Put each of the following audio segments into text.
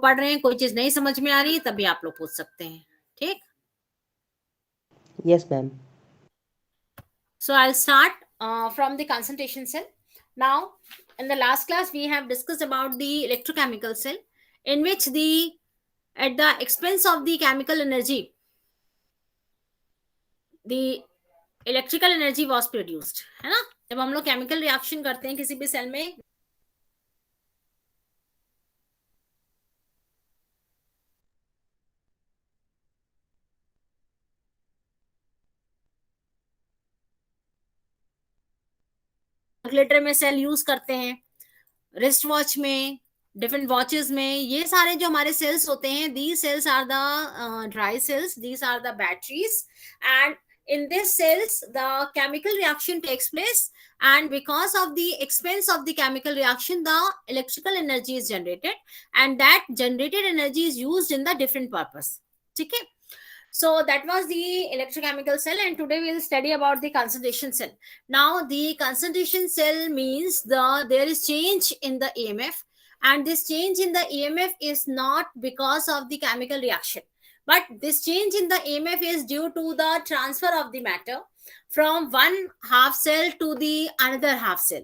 पढ़ रहे हैं, कोई चीज नहीं समझ में आ रही तभी आप लोग पूछ सकते हैं, ठीक? Yes, ma'am. So I'll start from the concentration cell. Now, in the last class, we have discussed about the electrochemical cell, in which at the expense of the chemical energy, the electrical energy was produced, है ना? जब हम लोग chemical reaction करते हैं किसी भी cell में, कैलकुलेटर में सेल यूज करते हैं, रिस्ट वॉच में, डिफरेंट वॉचेस में, ये सारे जो हमारे सेल्स होते हैं, these cells are the dry cells, these are the batteries, and in these cells the chemical reaction takes place, and because of the expense of the chemical reaction the electrical energy is generated, and that generated energy is used in the different purpose. ठीक है? So that was the electrochemical cell, and today we will study about the concentration cell. Now the concentration cell means there is change in the EMF, and this change in the EMF is not because of the chemical reaction, but this change in the EMF is due to the transfer of the matter from one half cell to the another half cell.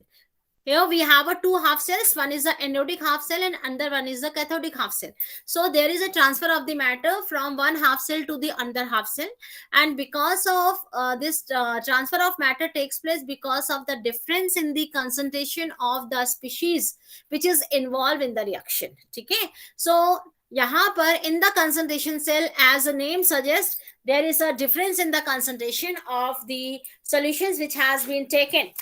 Here we have a two half cells. One is the anodic half cell and another one is the cathodic half cell. So there is a transfer of the matter from one half cell to the other half cell, and because of this transfer of matter takes place because of the difference in the concentration of the species which is involved in the reaction. Okay, so यहाँ पर in the concentration cell, as the name suggests, there is a difference in the concentration of the solutions which has been taken,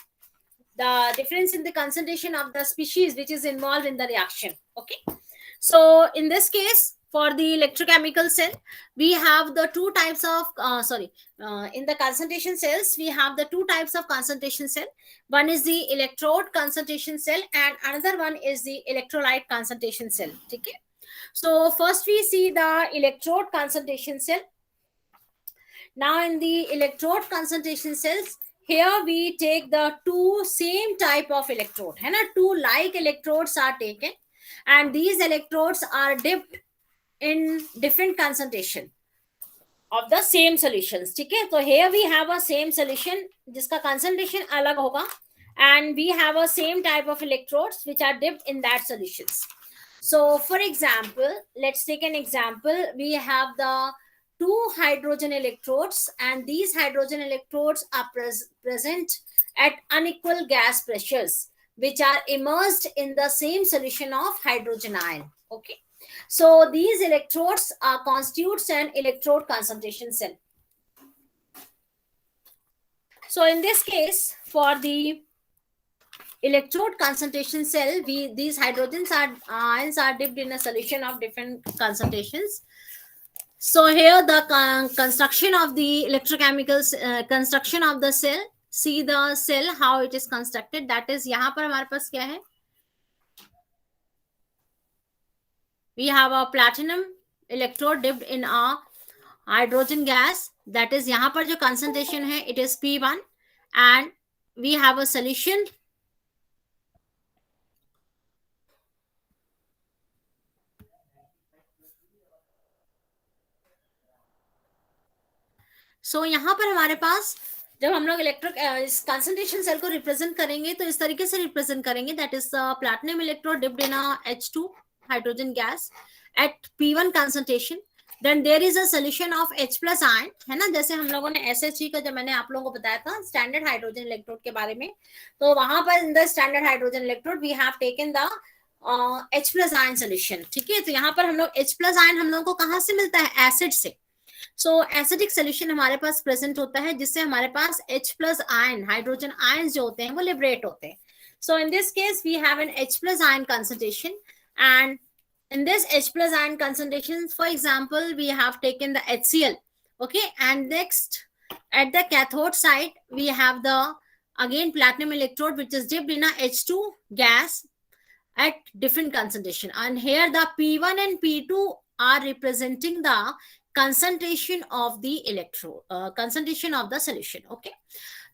the difference in the concentration of the species which is involved in the reaction. Okay, so in this case, for the electrochemical cell, we have the two types of in the concentration cells we have the two types of concentration cell. One is the electrode concentration cell and another one is the electrolyte concentration cell. Okay, so first we see the electrode concentration cell. Now in the electrode concentration cells, here we take the two same type of electrode, है ना? Two like electrodes are taken, and these electrodes are dipped in different concentration of the same solutions. ठीक है? So here we have a same solution जिसका concentration अलग होगा, and we have a same type of electrodes which are dipped in that solutions. So for example, let's take an example. We have the two hydrogen electrodes, and these hydrogen electrodes are present at unequal gas pressures which are immersed in the same solution of hydrogen ion. Okay, so these electrodes constitutes an electrode concentration cell. So in this case, for the electrode concentration cell, these ions are dipped in a solution of different concentrations. So here the construction of the electrochemical construction of the cell, see the cell how it is constructed. That is, यहाँ पर हमारे पास क्या है? We have a platinum electrode dipped in a hydrogen gas. That is, यहाँ पर जो concentration है, it is P1, and we have a solution. So यहाँ पर हमारे पास जब हम लोग इस कंसंट्रेशन सेल को रिप्रेजेंट करेंगे तो इस तरीके से रिप्रेजेंट करेंगे. That is platinum electrode dipped in H2 hydrogen gas at P1 concentration. Then there is a solution of H plus ion, है ना? जैसे हम लोगों ने SHE का जब मैंने आप लोगों को बताया था स्टैंडर्ड हाइड्रोजन इलेक्ट्रोड के बारे में, तो वहां पर in the standard hydrogen electrode we have taken the H plus ion solution. ठीक है, तो यहाँ पर हम लोग H प्लस आयन हम लोगों को कहाँ से मिलता है? एसिड से. सो एसिडिक सोल्यूशन हमारे पास प्रेजेंट होता है जिससे हमारे पास H plus ion, hydrogen ion जो होते हैं वो लिबरेट होते हैं. So in this case we have an H plus ion concentration, and in this H plus ion concentration, for example, we have taken the HCl. Okay, and next at the cathode side we have the again platinum electrode which is dipped in a H2 gas at different concentration, and here the P1 and P2 are representing the concentration of the electrode, concentration of the solution. Okay,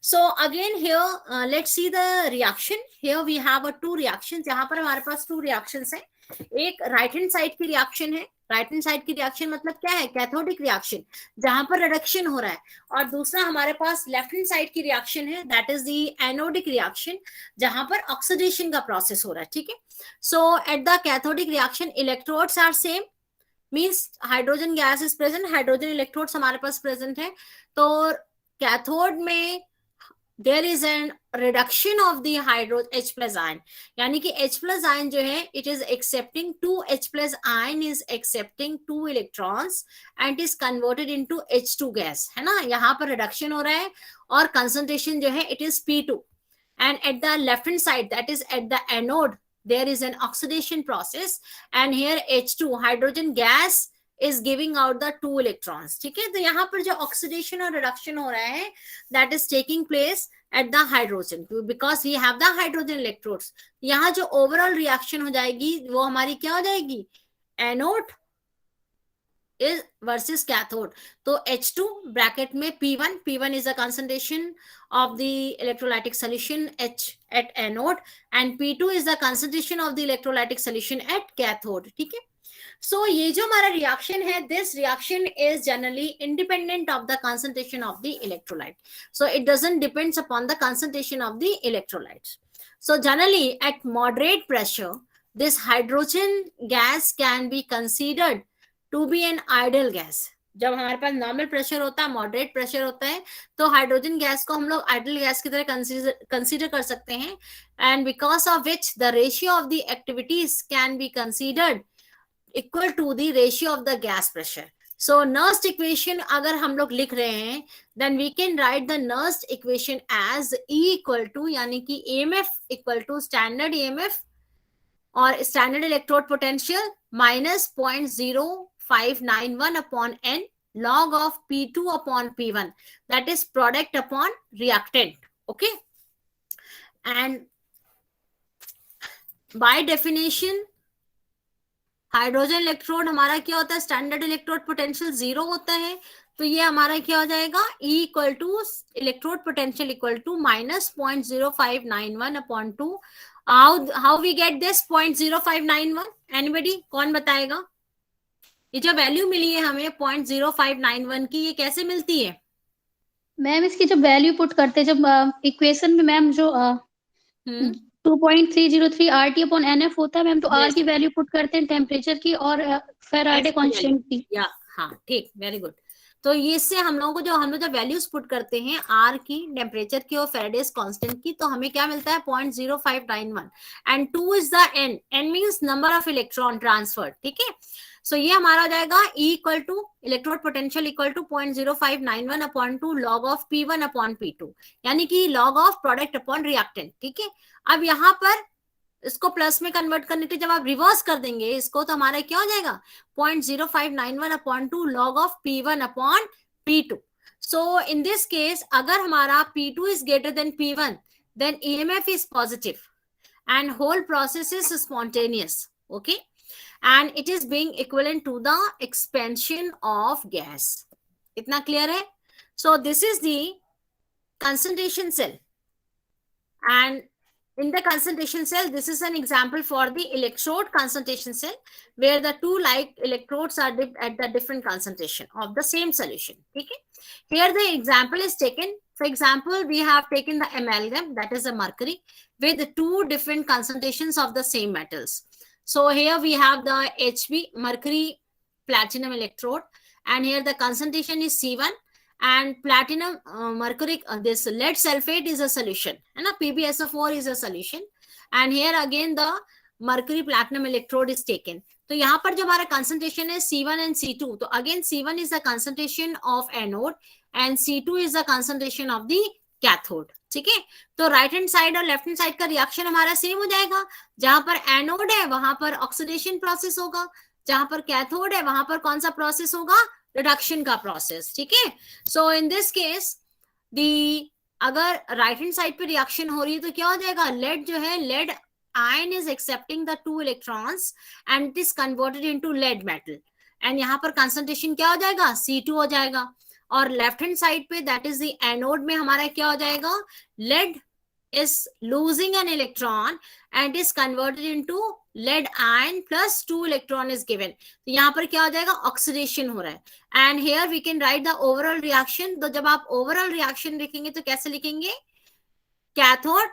so again here let's see the reaction. Here we have a two reactions. यहाँ पर हमारे पास two reactions हैं. एक right hand side की reaction है, right hand side की reaction मतलब क्या है, कैथोडिक रिएक्शन जहां पर रिडक्शन हो रहा है, और दूसरा हमारे पास लेफ्ट हैंड साइड की रिएक्शन है, that is the anodic reaction जहां पर ऑक्सीडेशन का प्रोसेस हो रहा है, ठीक है। So at the cathodic reaction electrodes are same, means hydrogen gas is present, hydrogen electrodes हमारे पास प्रेजेंट है, तो कैथोड में there is an reduction of the hydro H plus ion, यानी कि H प्लस आयन जो है it is accepting two H plus ion is accepting 2 electrons and is converted into H2 gas, है ना, यहाँ पर रिडक्शन हो रहा है और कंसंट्रेशन जो है it is P2, and at the left hand side, that is at the anode, there is an oxidation process, and here H2 hydrogen gas is giving out the 2 electrons, ठीक है। तो यहाँ पर जो ऑक्सीडेशन और reduction हो रहा है that is taking place at the hydrogen because we have the hydrogen electrodes, यहाँ जो ओवरऑल रिएक्शन हो जाएगी वो हमारी क्या हो जाएगी, एनोड is versus cathode, तो H2 bracket में P1 is the concentration of the electrolytic solution H at anode, and P2 is the concentration of the electrolytic solution at cathode, ठीक है। So ये जो हमारा reaction है, this reaction is generally independent of the concentration of the electrolyte, so it doesn't depends upon the concentration of the electrolytes. So generally at moderate pressure this hydrogen gas can be considered to be an ideal gas. जब हमारे पास normal pressure होता है, moderate pressure होता है, तो hydrogen gas को हम लोग आइडियल गैस की तरह कंसीडर कर सकते हैं, and because of which the ratio of the activities can be considered equal to the ratio of the gas pressure. So Nernst equation अगर हम लोग लिख रहे हैं, then we can write the Nernst equation as E equal to, यानी कि EMF equal to standard EMF और standard electrode potential minus 0.0591 upon n log of P2 upon P1, that is product upon reactant, okay। and by definition hydrogen electrode हमारा क्या होता है, standard electrode potential 0 होता है, तो ये हमारा क्या हो जाएगा, E equal to electrode potential equal to minus 0.0591 upon 2। How we get this 0.0591, anybody, कौन बताएगा? ये जो वैल्यू मिली है हमें 0.0591 की, ये कैसे मिलती है? मैम इसकी जब वैल्यू पुट करते हैं, जब इक्वेशन में मैम जो 2.303 RT अपॉन NF होता है मैम, तो R की वैल्यू पुट करते हैं टेम्परेचर की और फैराडे कांस्टेंट की। या हाँ, ठीक, वेरी गुड। तो ये इससे हम लोग जब वैल्यूज पुट करते हैं R की, टेम्परेचर की और फैराडेज कांस्टेंट की, तो हमें क्या मिलता है 0.0591, and 2 is the N, N means number of electron transfer, ठीक है। सो ये हमारा हो जाएगा E equal to electrode potential equal to 0.0591 upon 2 log of P1 upon P2, यानी कि log of product upon reactant, ठीक है। अब यहाँ पर इसको प्लस में कन्वर्ट करने के जब आप रिवर्स कर देंगे इसको, तो हमारा क्या हो जाएगा 0.0591 upon 2 log of P1 upon P2। So in this case अगर हमारा P2 is greater than P1, then EMF is positive and whole process is spontaneous, okay, and it is being equivalent to the expansion of gas. इतना clear है? So this is the concentration cell, and in the concentration cell this is an example for the electrode concentration cell where the two like electrodes are dipped at the different concentration of the same solution, ठीक है। Here the example is taken, for example we have taken the amalgam, that is a mercury, with two different concentrations of the same metals. So here we have the Hb, mercury platinum electrode, and here the concentration is C1, and platinum mercury this lead sulfate is a solution, and PbSO4 is a solution, and here again the mercury platinum electrode is taken. तो यहाँ पर जो हमारा concentration है C1 and C2, तो again C1 is the concentration of anode and C2 is the concentration of the cathode, ठीक है। तो राइट हैंड साइड और लेफ्ट हैंड साइड का रिएक्शन हमारा सेम हो जाएगा, जहां पर एनोड है वहां पर ऑक्सीडेशन प्रोसेस होगा, जहां पर कैथोड है वहां पर कौन सा प्रोसेस होगा, रिडक्शन का प्रोसेस, ठीक है। सो इन दिस केस दी अगर राइट हैंड साइड पे रिएक्शन हो रही है तो क्या हो जाएगा, लेड जो है, lead ion is accepting the 2 electrons and it is converted into lead metal, and यहाँ पर कंसंट्रेशन क्या हो जाएगा, C2 हो जाएगा, और लेफ्ट हैंड साइड पे दैट इज द एनोड में हमारा क्या हो जाएगा, lead is losing an electron and is converted into lead ion plus 2 electron is given. तो यहाँ पर क्या हो जाएगा, ऑक्सीडेशन हो रहा है. And here we can write the overall reaction. तो जब आप ओवरऑल रिएक्शन लिखेंगे तो कैसे लिखेंगे, cathode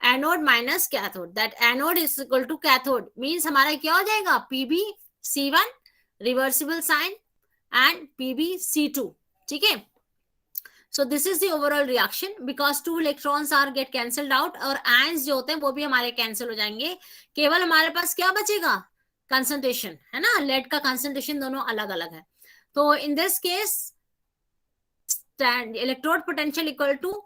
anode minus cathode, that anode is equal to cathode, means हमारा क्या हो जाएगा, PbC1 reversible sign and PbC2. ठीक है. So this is the overall reaction because 2 electrons are get cancelled out और ions जो होते हैं वो भी हमारे कैंसिल हो जाएंगे. केवल हमारे पास क्या बचेगा, कंसंट्रेशन, है ना. लेड का कंसंट्रेशन दोनों अलग अलग है. तो in this case electrode potential equal to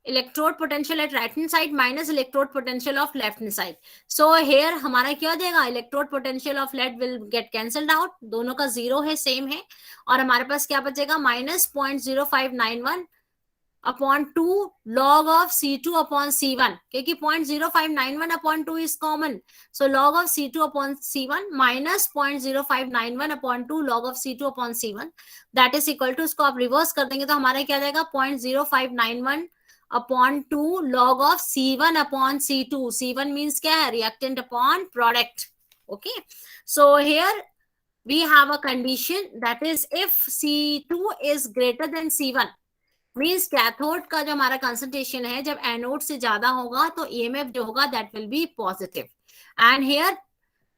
electrode potential at right hand side minus electrode potential of left hand side. So here हमारा क्या हो जाएगा, electrode potential of lead will get cancelled out, दोनों का जीरो है, same है. और हमारे पास क्या बचेगा, minus 0.0591 upon 2 log of C2 upon C1, क्योंकि 0.0591 upon 2 is common. So log of C2 upon C1 minus 0.0591 upon 2 log of C2 upon C1, that is equal to, इसको आप रिवर्स कर देंगे तो हमारा क्या जाएगा, 0.0591 upon 2 log of C1 upon C2. C1 means क्या है, reactant upon product. Okay. So here we have a condition that is if C2 is greater than C1 means cathode का जो हमारा कंसंट्रेशन है जब एनोड से ज्यादा होगा तो EMF जो होगा that will be positive. And here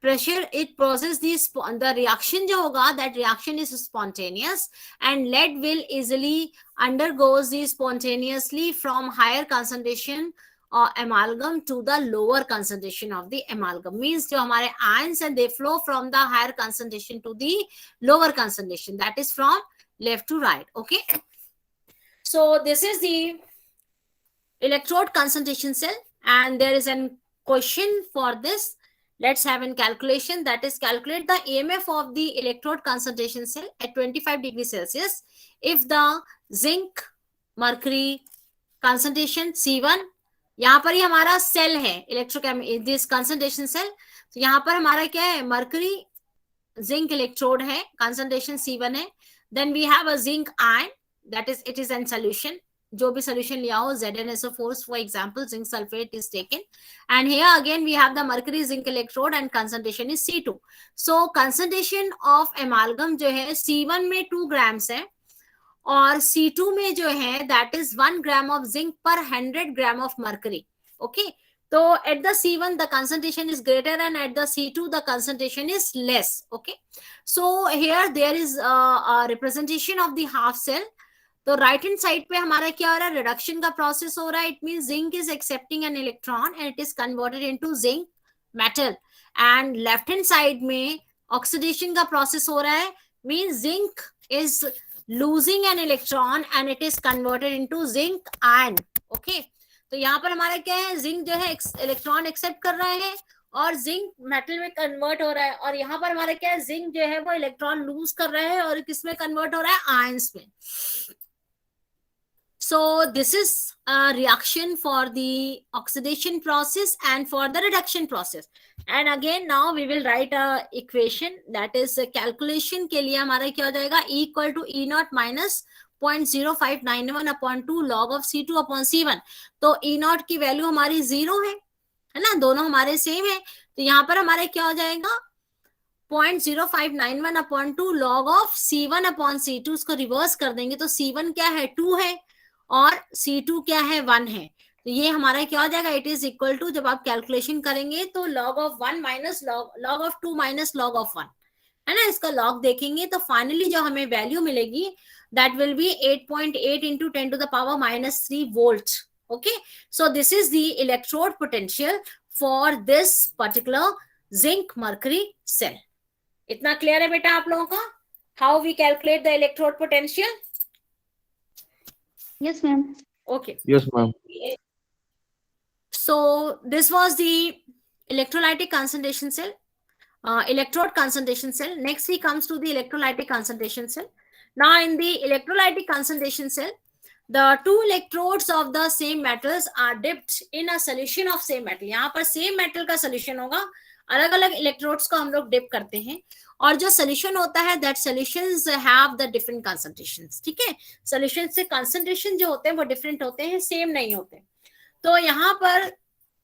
pressure it process the reaction जो होगा, that reaction is spontaneous and lead will easily undergoes the spontaneously from higher concentration amalgam to the lower concentration of the amalgam, means जो हमारे ions and they flow from the higher concentration to the lower concentration, that is from left to right. Okay, so this is the electrode concentration cell and there is a question for this. Let's have a calculation, that is calculate the EMF of the electrode concentration cell at 25 degrees Celsius if the zinc mercury concentration C1, यहाँ पर ही हमारा cell है इलेक्ट्रोकेम this concentration cell. तो यहाँ पर हमारा क्या है, मर्करी जिंक इलेक्ट्रोड है, कंसंट्रेशन C1 है. Then we have a zinc ion that is it is in solution, जो भी सोल्यूशन लिया हो, ZnSO4 for example zinc sulfate is taken, and here again we have the mercury zinc electrode and concentration is C2. so concentration of amalgam जो है C1 में 2 grams है और C2 में जो है that is 1 gram of zinc per 100 gram of mercury. okay, so at the C1 the concentration is greater and at the C2 the concentration is less. okay, so here there is a representation of the half cell. तो right hand side पे हमारा क्या हो रहा है, reduction का process हो रहा है. It means zinc is accepting N electron and it is converted into zinc metal. And left hand side में ऑक्सीडेशन का प्रोसेस हो रहा है, means zinc is losing an electron and it is converted into zinc ion. Okay, तो यहाँ पर हमारा क्या है, जिंक जो है इलेक्ट्रॉन एक्सेप्ट कर रहा है और जिंक मेटल में कन्वर्ट हो रहा है. और यहाँ पर हमारा क्या है, जिंक जो है वो इलेक्ट्रॉन लूज कर रहा है और किस में कन्वर्ट हो रहा है, आयंस में. So this is a reaction for the oxidation process and for the reduction process. And again now we will write a equation, that is calculation के लिए हमारा क्या हो जाएगा, E equal to E naught minus 0.0591 upon 2 log of C2 upon C1. तो E naught की value हमारी 0 है ना, दोनों हमारे सेम है. तो यहाँ पर हमारे क्या हो जाएगा, 0.0591 upon 2 log of C1 upon C2. उसको रिवर्स कर देंगे तो C1 क्या है, 2 है और C2 क्या है, 1 है. तो ये हमारा क्या हो जाएगा, इट इज इक्वल टू, जब आप कैलकुलेशन करेंगे तो log of 1 minus log of 2 minus log of 1, है ना. इसका log देखेंगे तो फाइनली जो हमें वैल्यू मिलेगी that will B 8.8 into 10 to the power minus 3 volt. okay, so this is the electrode potential for this particular zinc mercury cell. इतना clear है बेटा आप लोगों का, how we calculate the electrode potential? Yes ma'am. Okay. Yes ma'am. So this was the electrolytic concentration cell, electrode concentration cell. Next he comes to the electrolytic concentration cell. Now in the electrolytic concentration cell, the 2 electrodes of the same metals are dipped in a solution of same metal. यहाँ पर same metal का solution होगा, अलग अलग electrodes को हम लोग dip करते हैं और जो सोल्यूशन होता है that solutions have the different concentrations. ठीक है, सोल्यूशन से कंसंट्रेशन जो होते हैं वो डिफरेंट होते हैं, सेम नहीं होते. तो यहाँ पर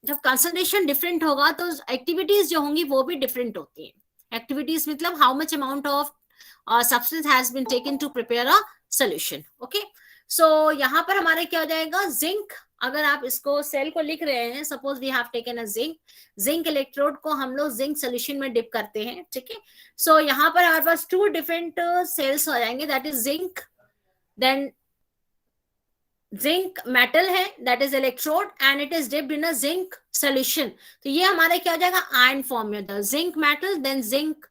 जब कंसंट्रेशन डिफरेंट होगा तो एक्टिविटीज जो होंगी वो भी डिफरेंट होती है। एक्टिविटीज मतलब how much amount of substance has been taken to prepare a solution. Okay, so यहाँ पर हमारा क्या हो जाएगा, जिंक, अगर आप इसको सेल को लिख रहे हैं, suppose we have taken a zinc, zinc electrode को हम लोग जिंक सोल्यूशन में डिप करते हैं, ठीक है। सो यहाँ पर हमारे पास टू डिफरेंट सेल्स हो जाएंगे, that is zinc, then zinc metal है, that is electrode, and it is dipped in a zinc solution. तो ये हमारे क्या हो जाएगा, आयन फॉर्म में होता है, zinc metal then zinc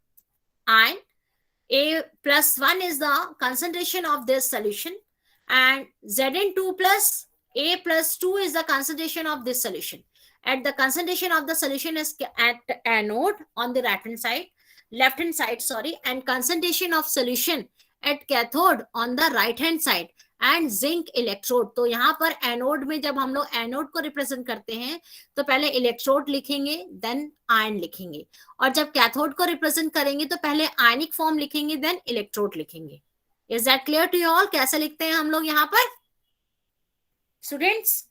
ion. A+1 is the concentration of this solution, and Zn2 plus A+2 is the concentration of this solution. At the concentration of the solution is at anode on the left hand side, sorry, and concentration of solution at cathode on the right hand side, and zinc electrode. तो यहाँ पर anode में जब हम लोग anode को represent करते हैं तो पहले इलेक्ट्रोड लिखेंगे देन आयन लिखेंगे, और जब कैथोड को रिप्रेजेंट करेंगे तो पहले आयनिक फॉर्म लिखेंगे देन इलेक्ट्रोड लिखेंगे। Is that clear to you all? कैसे लिखते हैं हम लोग यहाँ पर students?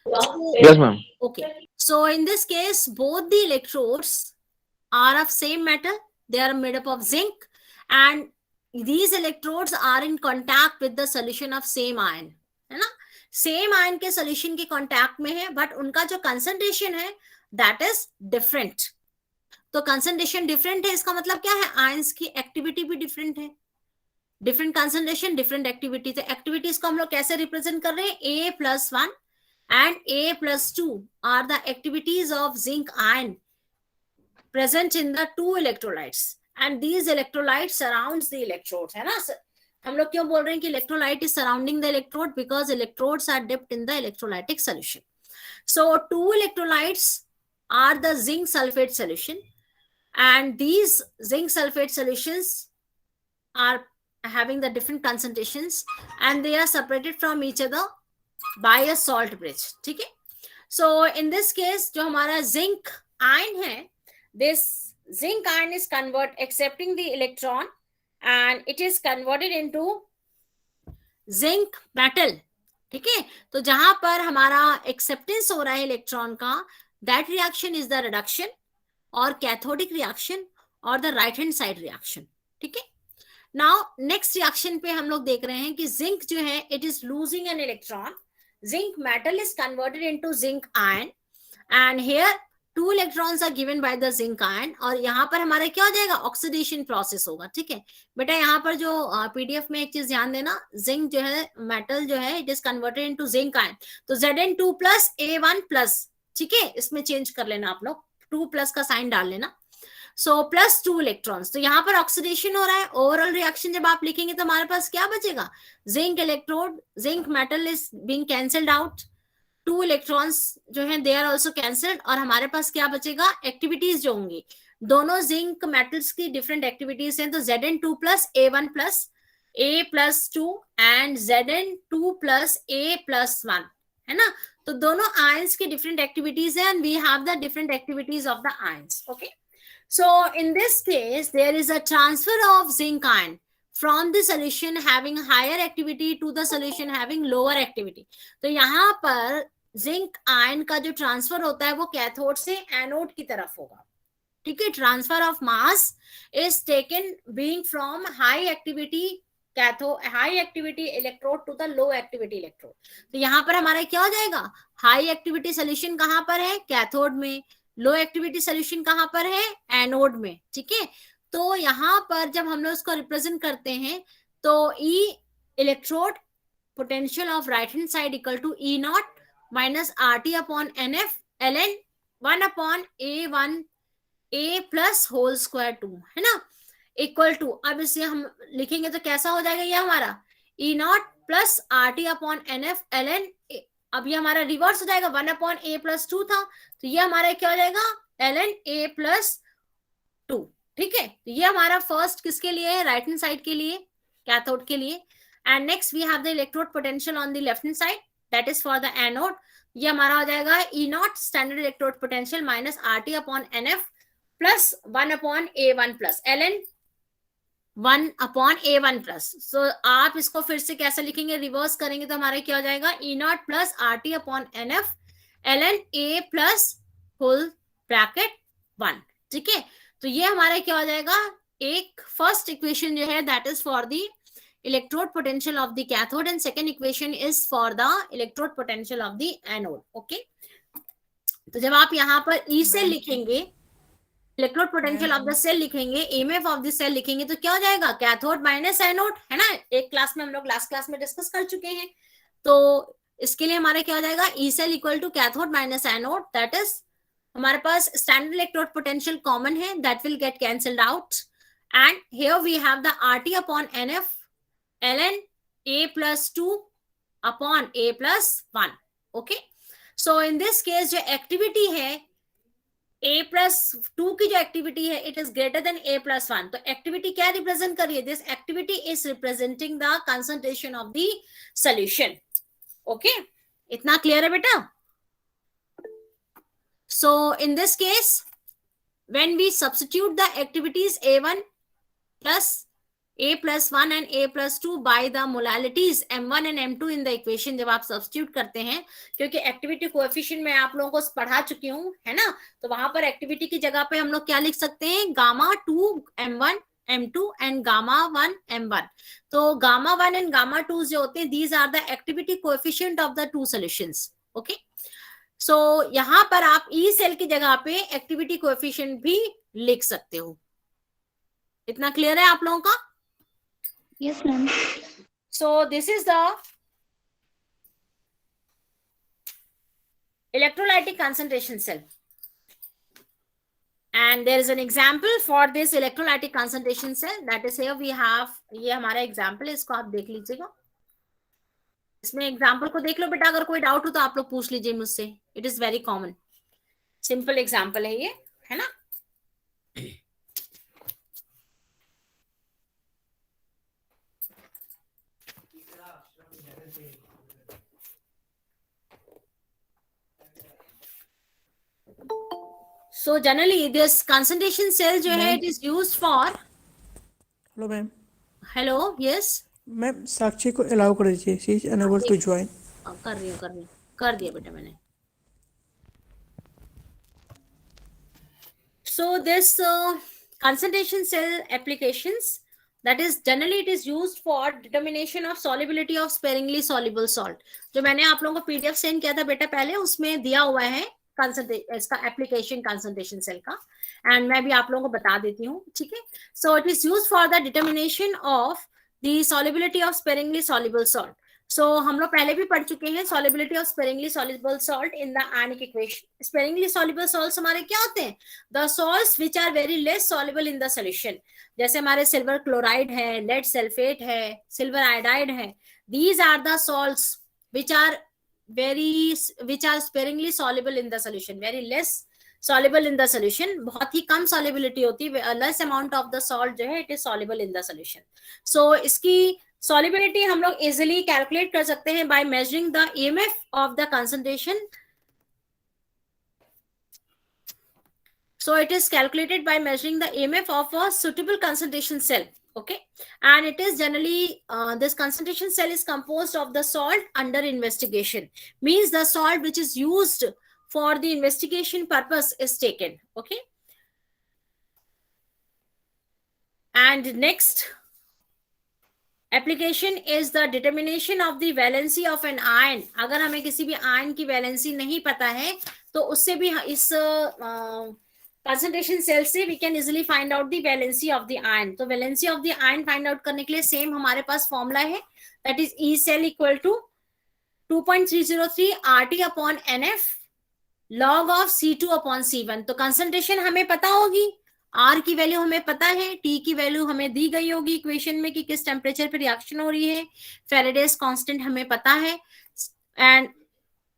Yes, ma'am. Okay, so in this case both the electrodes are of same metal, they are made up of zinc, and these electrodes are in contact with the solution of same ion, है ना, same ion के solution के contact में है, but उनका जो concentration है that is different. तो कंसंट्रेशन डिफरेंट है, इसका मतलब क्या है, आयंस की एक्टिविटी भी डिफरेंट है, डिफरेंट कंसंट्रेशन डिफरेंट एक्टिविटी। तो एक्टिविटीज को हम लोग कैसे रिप्रेजेंट कर रहे हैं, A+1 and A+2 are the activities of zinc ion present in the two electrolytes, and these electrolytes surrounds the electrodes, है ना। हम लोग क्यों बोल रहे हैं कि electrolyte is surrounding the electrode, because electrodes are dipped in the electrolytic solution. So two electrolytes are the zinc sulfate solution, and these zinc sulfate solutions are having the different concentrations, and they are separated from each other by a salt bridge, ठीक है। So in this case जो हमारा zinc ion है, this zinc ion is accepting the electron, and it is converted into zinc metal, ठीक है। तो जहां पर हमारा एक्सेप्टेंस हो रहा है इलेक्ट्रॉन का, that reaction is the reduction और कैथोडिक रिएक्शन और the right hand side reaction, ठीक है। नाउ नेक्स्ट रिएक्शन पे हम लोग देख रहे हैं कि जिंक जो है it is losing an electron, zinc metal is converted into zinc ion, and here 2 electrons are given by the zinc ion, और यहाँ पर हमारा क्या हो जाएगा, ऑक्सीडेशन प्रोसेस होगा, ठीक है। बेटा यहाँ पर जो पीडीएफ में एक चीज ध्यान देना, जिंक जो है मेटल जो है it is converted into zinc ion, तो Zn2 प्लस A1 प्लस, ठीक है, इसमें चेंज कर लेना आप लोग, 2 प्लस का साइन डाल लेना, सो प्लस 2 इलेक्ट्रॉन्स। तो यहाँ पर ऑक्सीडेशन हो रहा है, ओवरऑल रिएक्शन जब आप लिखेंगे तो हमारे पास क्या बचेगा, zinc electrode, zinc metal is being cancelled out, 2 electrons जो हैं दे आर आल्सो कैंसल्ड, और हमारे पास क्या बचेगा, एक्टिविटीज जो होंगी, दोनों जिंक मेटल्स की डिफरेंट एक्टिविटीज हैं, तो Zn2 plus A1 plus A+2 and Zn2 plus A+1, है ना। तो दोनों आयंस की डिफरेंट एक्टिविटीज है, and we have the different activities of the ions, okay. So in this case, there is a transfer of zinc ion from the solution having higher activity to the solution having lower activity. तो यहाँ पर zinc ion का जो transfer होता है वो cathode से anode की तरफ होगा, ठीक है। Transfer of mass is taken being from high activity high activity electrode to the low activity electrode. तो यहाँ पर हमारा क्या हो जाएगा, हाई एक्टिविटी सोल्यूशन कहाँ पर है, कैथोड में, लो एक्टिविटी सोल्यूशन कहाँ पर है, एनोड में, ठीक है। तो यहाँ पर जब हम लोग इसको रिप्रेजेंट करते हैं तो E electrode potential of right hand side equal to E0 minus RT upon NF ln 1 upon A1 A plus whole square 2, है ना, इक्वल टू, अब इसे हम लिखेंगे तो कैसा हो जाएगा, ये हमारा E0 plus RT upon NF ln, अब ये हमारा रिवर्स हो जाएगा, 1 अपॉन A+2 था, तो ये हमारा क्या हो जाएगा, ln A+2, ठीक है। तो ये हमारा फर्स्ट किसके लिए है, राइट हैंड साइड के लिए, कैथोड के लिए, and next we have the electrode potential on the left hand side, that is for the anode. ये हमारा हो जाएगा E0 standard electrode potential minus RT upon NF plus 1 upon A1 plus ln 1/A1+। So आप इसको फिर से कैसे लिखेंगे, रिवर्स करेंगे तो हमारा क्या हो जाएगा, E0 + RT/NF ln A plus whole bracket 1। ठीक है, तो ये हमारा क्या हो जाएगा, एक फर्स्ट इक्वेशन जो है that is for the electrode potential of the cathode and second equation is for the electrode potential of the anode. Okay, तो जब आप यहाँ पर ई सेल लिखेंगे, electrode potential of the cell लिखेंगे, एमएफ ऑफ द सेल लिखेंगे, तो क्या हो जाएगा, कैथोड माइनस एनोड, है ना। एक क्लास में हम लोग लास्ट क्लास में डिस्कस कर चुके हैं। तो इसके लिए हमारा क्या हो जाएगा, E cell equal to cathode minus anode, that is हमारे पास स्टैंडर्ड इलेक्ट्रोड पोटेंशियल कॉमन है, that will get cancelled out, and here we have the RT/NF ln A+2/A+1। Okay, so in this case जो activity है A+2 की जो activity है it is greater then A+1, तो activity क्या represent कर रही है, this activity is representing the concentration of the solution. Okay, इतना क्लियर है बेटा। So in this case when we substitute the activities A1 plus A+1 and A+2 by the molarities M1 and M2 in the equation, जब आप substitute करते हैं, क्योंकि activity coefficient मैं आप लोगों को पढ़ा चुकी हूँ, है ना, तो वहां पर एक्टिविटी की जगह पे हम लोग क्या लिख सकते हैं, Γ2 M1 M2 एंड Γ1 M1। तो Γ1 एंड Γ2 जो होते हैं, these are the activity coefficient of the two solutions। Okay, so यहां पर आप ई सेल की जगह पे एक्टिविटी कोएफिशिएंट भी लिख सकते हो। इतना क्लियर है आप लोगों का? Yes ma'am. So this is the electrolytic concentration cell, and there is an example for this electrolytic concentration cell, that is here we have, ये हमारा एग्जाम्पल है, इसको आप देख लीजिएगा। इसमें एग्जाम्पल को देख लो बेटा, अगर कोई डाउट हो तो आप लोग पूछ लीजिए मुझसे, it is very common, simple example है ये, है ना। So generally this concentration cell जो है it is used for, hello ma'am. hello, yes, ma'am Sakshi को अलाउ कर दीजिए, she is unable to join. कर रही हूँ, कर दिया बेटा मैंने। So this concentration cell applications, that is generally it is used for determination of solubility of sparingly soluble salt। जो मैंने आप लोगों को PDF सेंड किया था बेटा पहले, उसमें दिया हुआ है इसका एप्लीकेशन कंसंट्रेशन सेल का, एंड मैं भी आप लोगों को बता देती हूँ, ठीक है। So it is used for the determination of the solubility of sparingly soluble salt. So हम लोग पहले भी पढ़ चुके हैं solubility of sparingly soluble salt in the ionic equation. Sparingly soluble salts हमारे क्या होते हैं, the salts which are very less soluble in the solution, जैसे हमारे सिल्वर क्लोराइड है, लेड सल्फेट है, सिल्वर आयोडाइड है, these are the salts which are sparingly soluble in the solution, very less soluble in the solution, बहुत ही कम solubility होती है, less amount of the salt जो है it is soluble in the solution। so इसकी solubility हम लोग easily calculate कर सकते हैं by measuring the EMF of the concentration। so it is calculated by measuring the EMF of a suitable concentration cell। okay, and it is generally this concentration cell is composed of the salt under investigation, means the salt which is used for the investigation purpose is taken। okay, and next application is the determination of the valency of an ion। अगर हमें किसी भी ion की valency नहीं पता है तो उससे भी इस concentration cell से we can easily find out the valency of the ion। तो valency of the ion find out करने के लिए सेम हमारे पास फॉर्मूला है, that is E cell equal to 2.303 RT/NF log of C2/C1। तो concentration हमें पता होगी, R की वैल्यू हमें पता है, T की वैल्यू हमें दी गई होगी इक्वेशन में कि किस टेम्परेचर पे रिएक्शन हो रही है, फेराडेज कांस्टेंट हमें पता है, एंड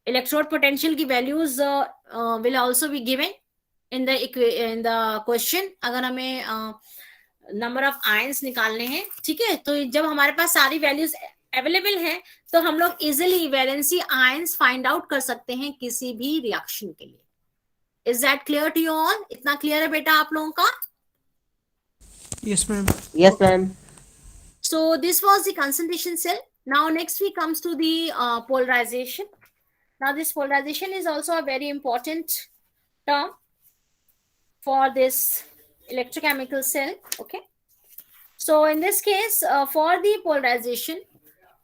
इलेक्ट्रोड पोटेंशियल की values will also be given in the question। अगर हमें नंबर ऑफ आयंस निकालने हैं, ठीक है, तो जब हमारे पास सारी वैल्यूज अवेलेबल हैं तो हम लोग easily valency ions find out कर सकते हैं किसी भी रिएक्शन के लिए। Is that clear to you all? इतना क्लियर है बेटा आप लोगों का? Yes, ma'am. Yes, ma'am. So this was the concentration cell. Now next we comes to the polarization. Now this polarization is also a very important term for this electrochemical cell. Okay, so in this case, for the polarization,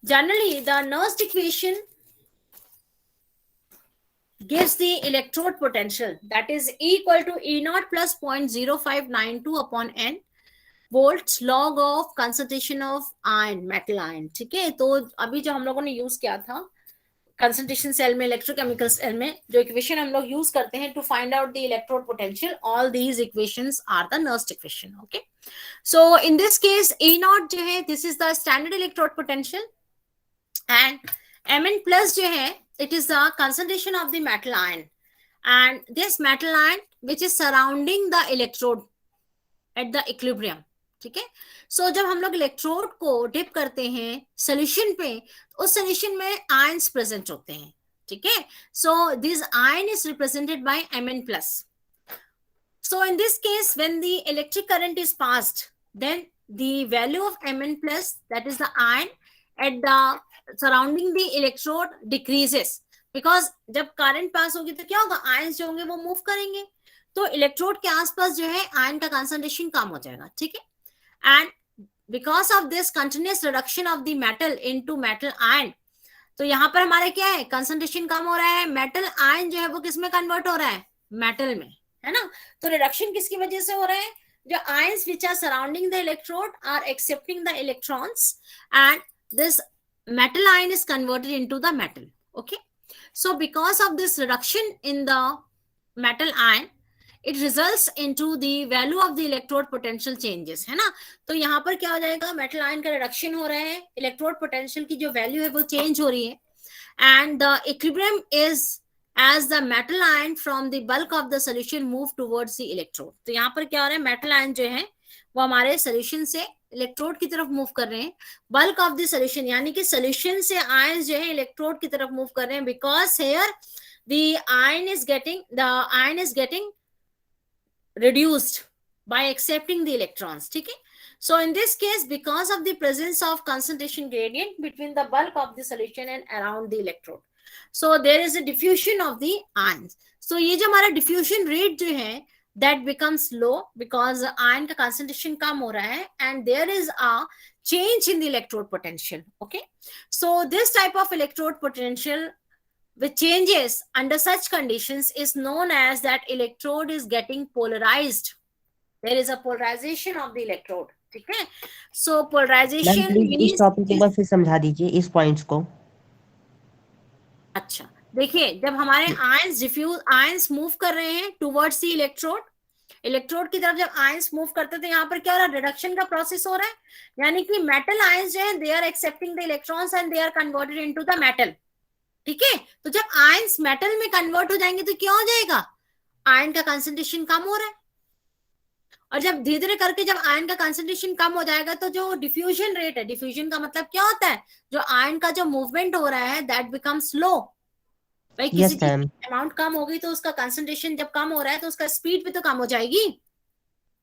generally the Nernst equation gives the electrode potential, that is equal to E naught plus 0.0592 upon n volts log of concentration of iron, metal iron. ठीक है, तो अभी जो हम लोगों ने use किया था कंसंट्रेशन सेल में, इलेक्ट्रोकेमिकल सेल में, जो इक्वेशन हम लोग यूज करते हैं to find out the electrode potential, all these equations are the Nernst equation. Okay, so in this case E not जो है, this is the standard electrode potential, and Mn plus जो है, it is the concentration of the metal ion, and this metal ion which is surrounding the electrode at the equilibrium. ठीक है, सो जब हम लोग electrode को डिप करते हैं सोल्यूशन पे, उस सोल्यूशन में आयंस प्रेजेंट होते हैं. ठीक है, so this ion is represented by Mn plus. So in this case, when the electric current is passed, then the value of Mn plus, that is the ion at the surrounding the electrode decreases, because जब current pass होगी तो क्या होगा, ions जो होंगे वो move करेंगे, तो इलेक्ट्रोड के आसपास जो है आयन का कंसंट्रेशन कम हो जाएगा. ठीक है, and because of this continuous reduction of the metal into metal ion, तो यहाँ पर हमारे क्या है, कंसंट्रेशन कम हो रहा है, मेटल आयन जो है वो किस में कन्वर्ट हो रहा है, मेटल में, है ना. तो रिडक्शन किसकी वजह से हो रहा है, जो ions which are surrounding the electrode are accepting the electrons, and this metal ion is converted into the metal. Okay, so because of this reduction in the metal ion, it results into the value of the electrode potential changes, है ना. तो यहाँ पर क्या हो जाएगा, metal ion का reduction हो रहा है, electrode potential की जो value है वो change हो रही है, and the equilibrium is as the metal ion from the bulk of the solution move towards the electrode. तो यहाँ पर क्या हो रहा है, metal ion जो है वो हमारे सोल्यूशन से इलेक्ट्रोड की तरफ मूव कर रहे हैं, बल्क ऑफ द सोल्यूशन, यानी कि सोल्यूशन से आयंस जो है इलेक्ट्रोड की तरफ मूव कर रहे हैं, because here the ion is getting reduced by accepting the electrons. ठीक है, so in this case, because of the presence of concentration gradient between the bulk of the solution and around the electrode, so there is a diffusion of the ions. So ये जो हमारा diffusion rate जो है, that becomes low because ion का concentration कम हो रहा है, and there is a change in the electrode potential. Okay, so this type of electrode potential which changes under such conditions is known as that electrode is getting polarized. There is a polarization of the electrode. ठीक है, so polarization means इस topic को बस फिर समझा दीजिए इस points को. अच्छा, देखिए, जब हमारे आयंस मूव कर रहे हैं टुवर्ड्स द इलेक्ट्रोड की तरफ, जब आयंस मूव करते हैं तो यहाँ पर क्या हो रहा है, रिडक्शन का प्रोसेस हो रहा है, यानी कि मेटल आयंस जो है they are accepting the electrons and they are converted into the metal. ठीक है, तो जब आयंस मेटल में कन्वर्ट हो जाएंगे तो क्या हो जाएगा, आयन का कंसंट्रेशन कम हो रहा है, और जब धीरे धीरे करके जब आयन का कंसंट्रेशन कम हो जाएगा तो जो डिफ्यूजन रेट है, डिफ्यूजन का मतलब क्या होता है, जो आयन का जो मूवमेंट हो रहा है दैट बिकम्स लो. भाई किसी की अमाउंट कम हो गई तो उसका कंसंट्रेशन जब कम हो रहा है तो उसका स्पीड भी तो कम हो जाएगी.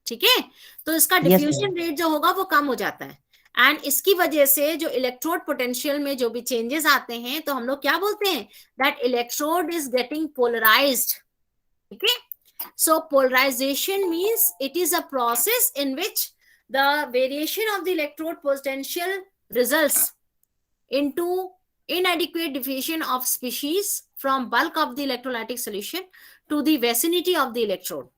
ठीक है, तो इसका डिफ्यूजन रेट जो होगा वो कम हो जाता है, एंड इसकी वजह से जो इलेक्ट्रोड पोटेंशियल में जो भी चेंजेस आते हैं तो हम लोग क्या बोलते हैं, that electrode is getting polarized. ठीक है, so polarization means it is a process in which the variation of the electrode potential results into inadequate diffusion of species from bulk of the electrolytic solution to the vicinity of the electrode.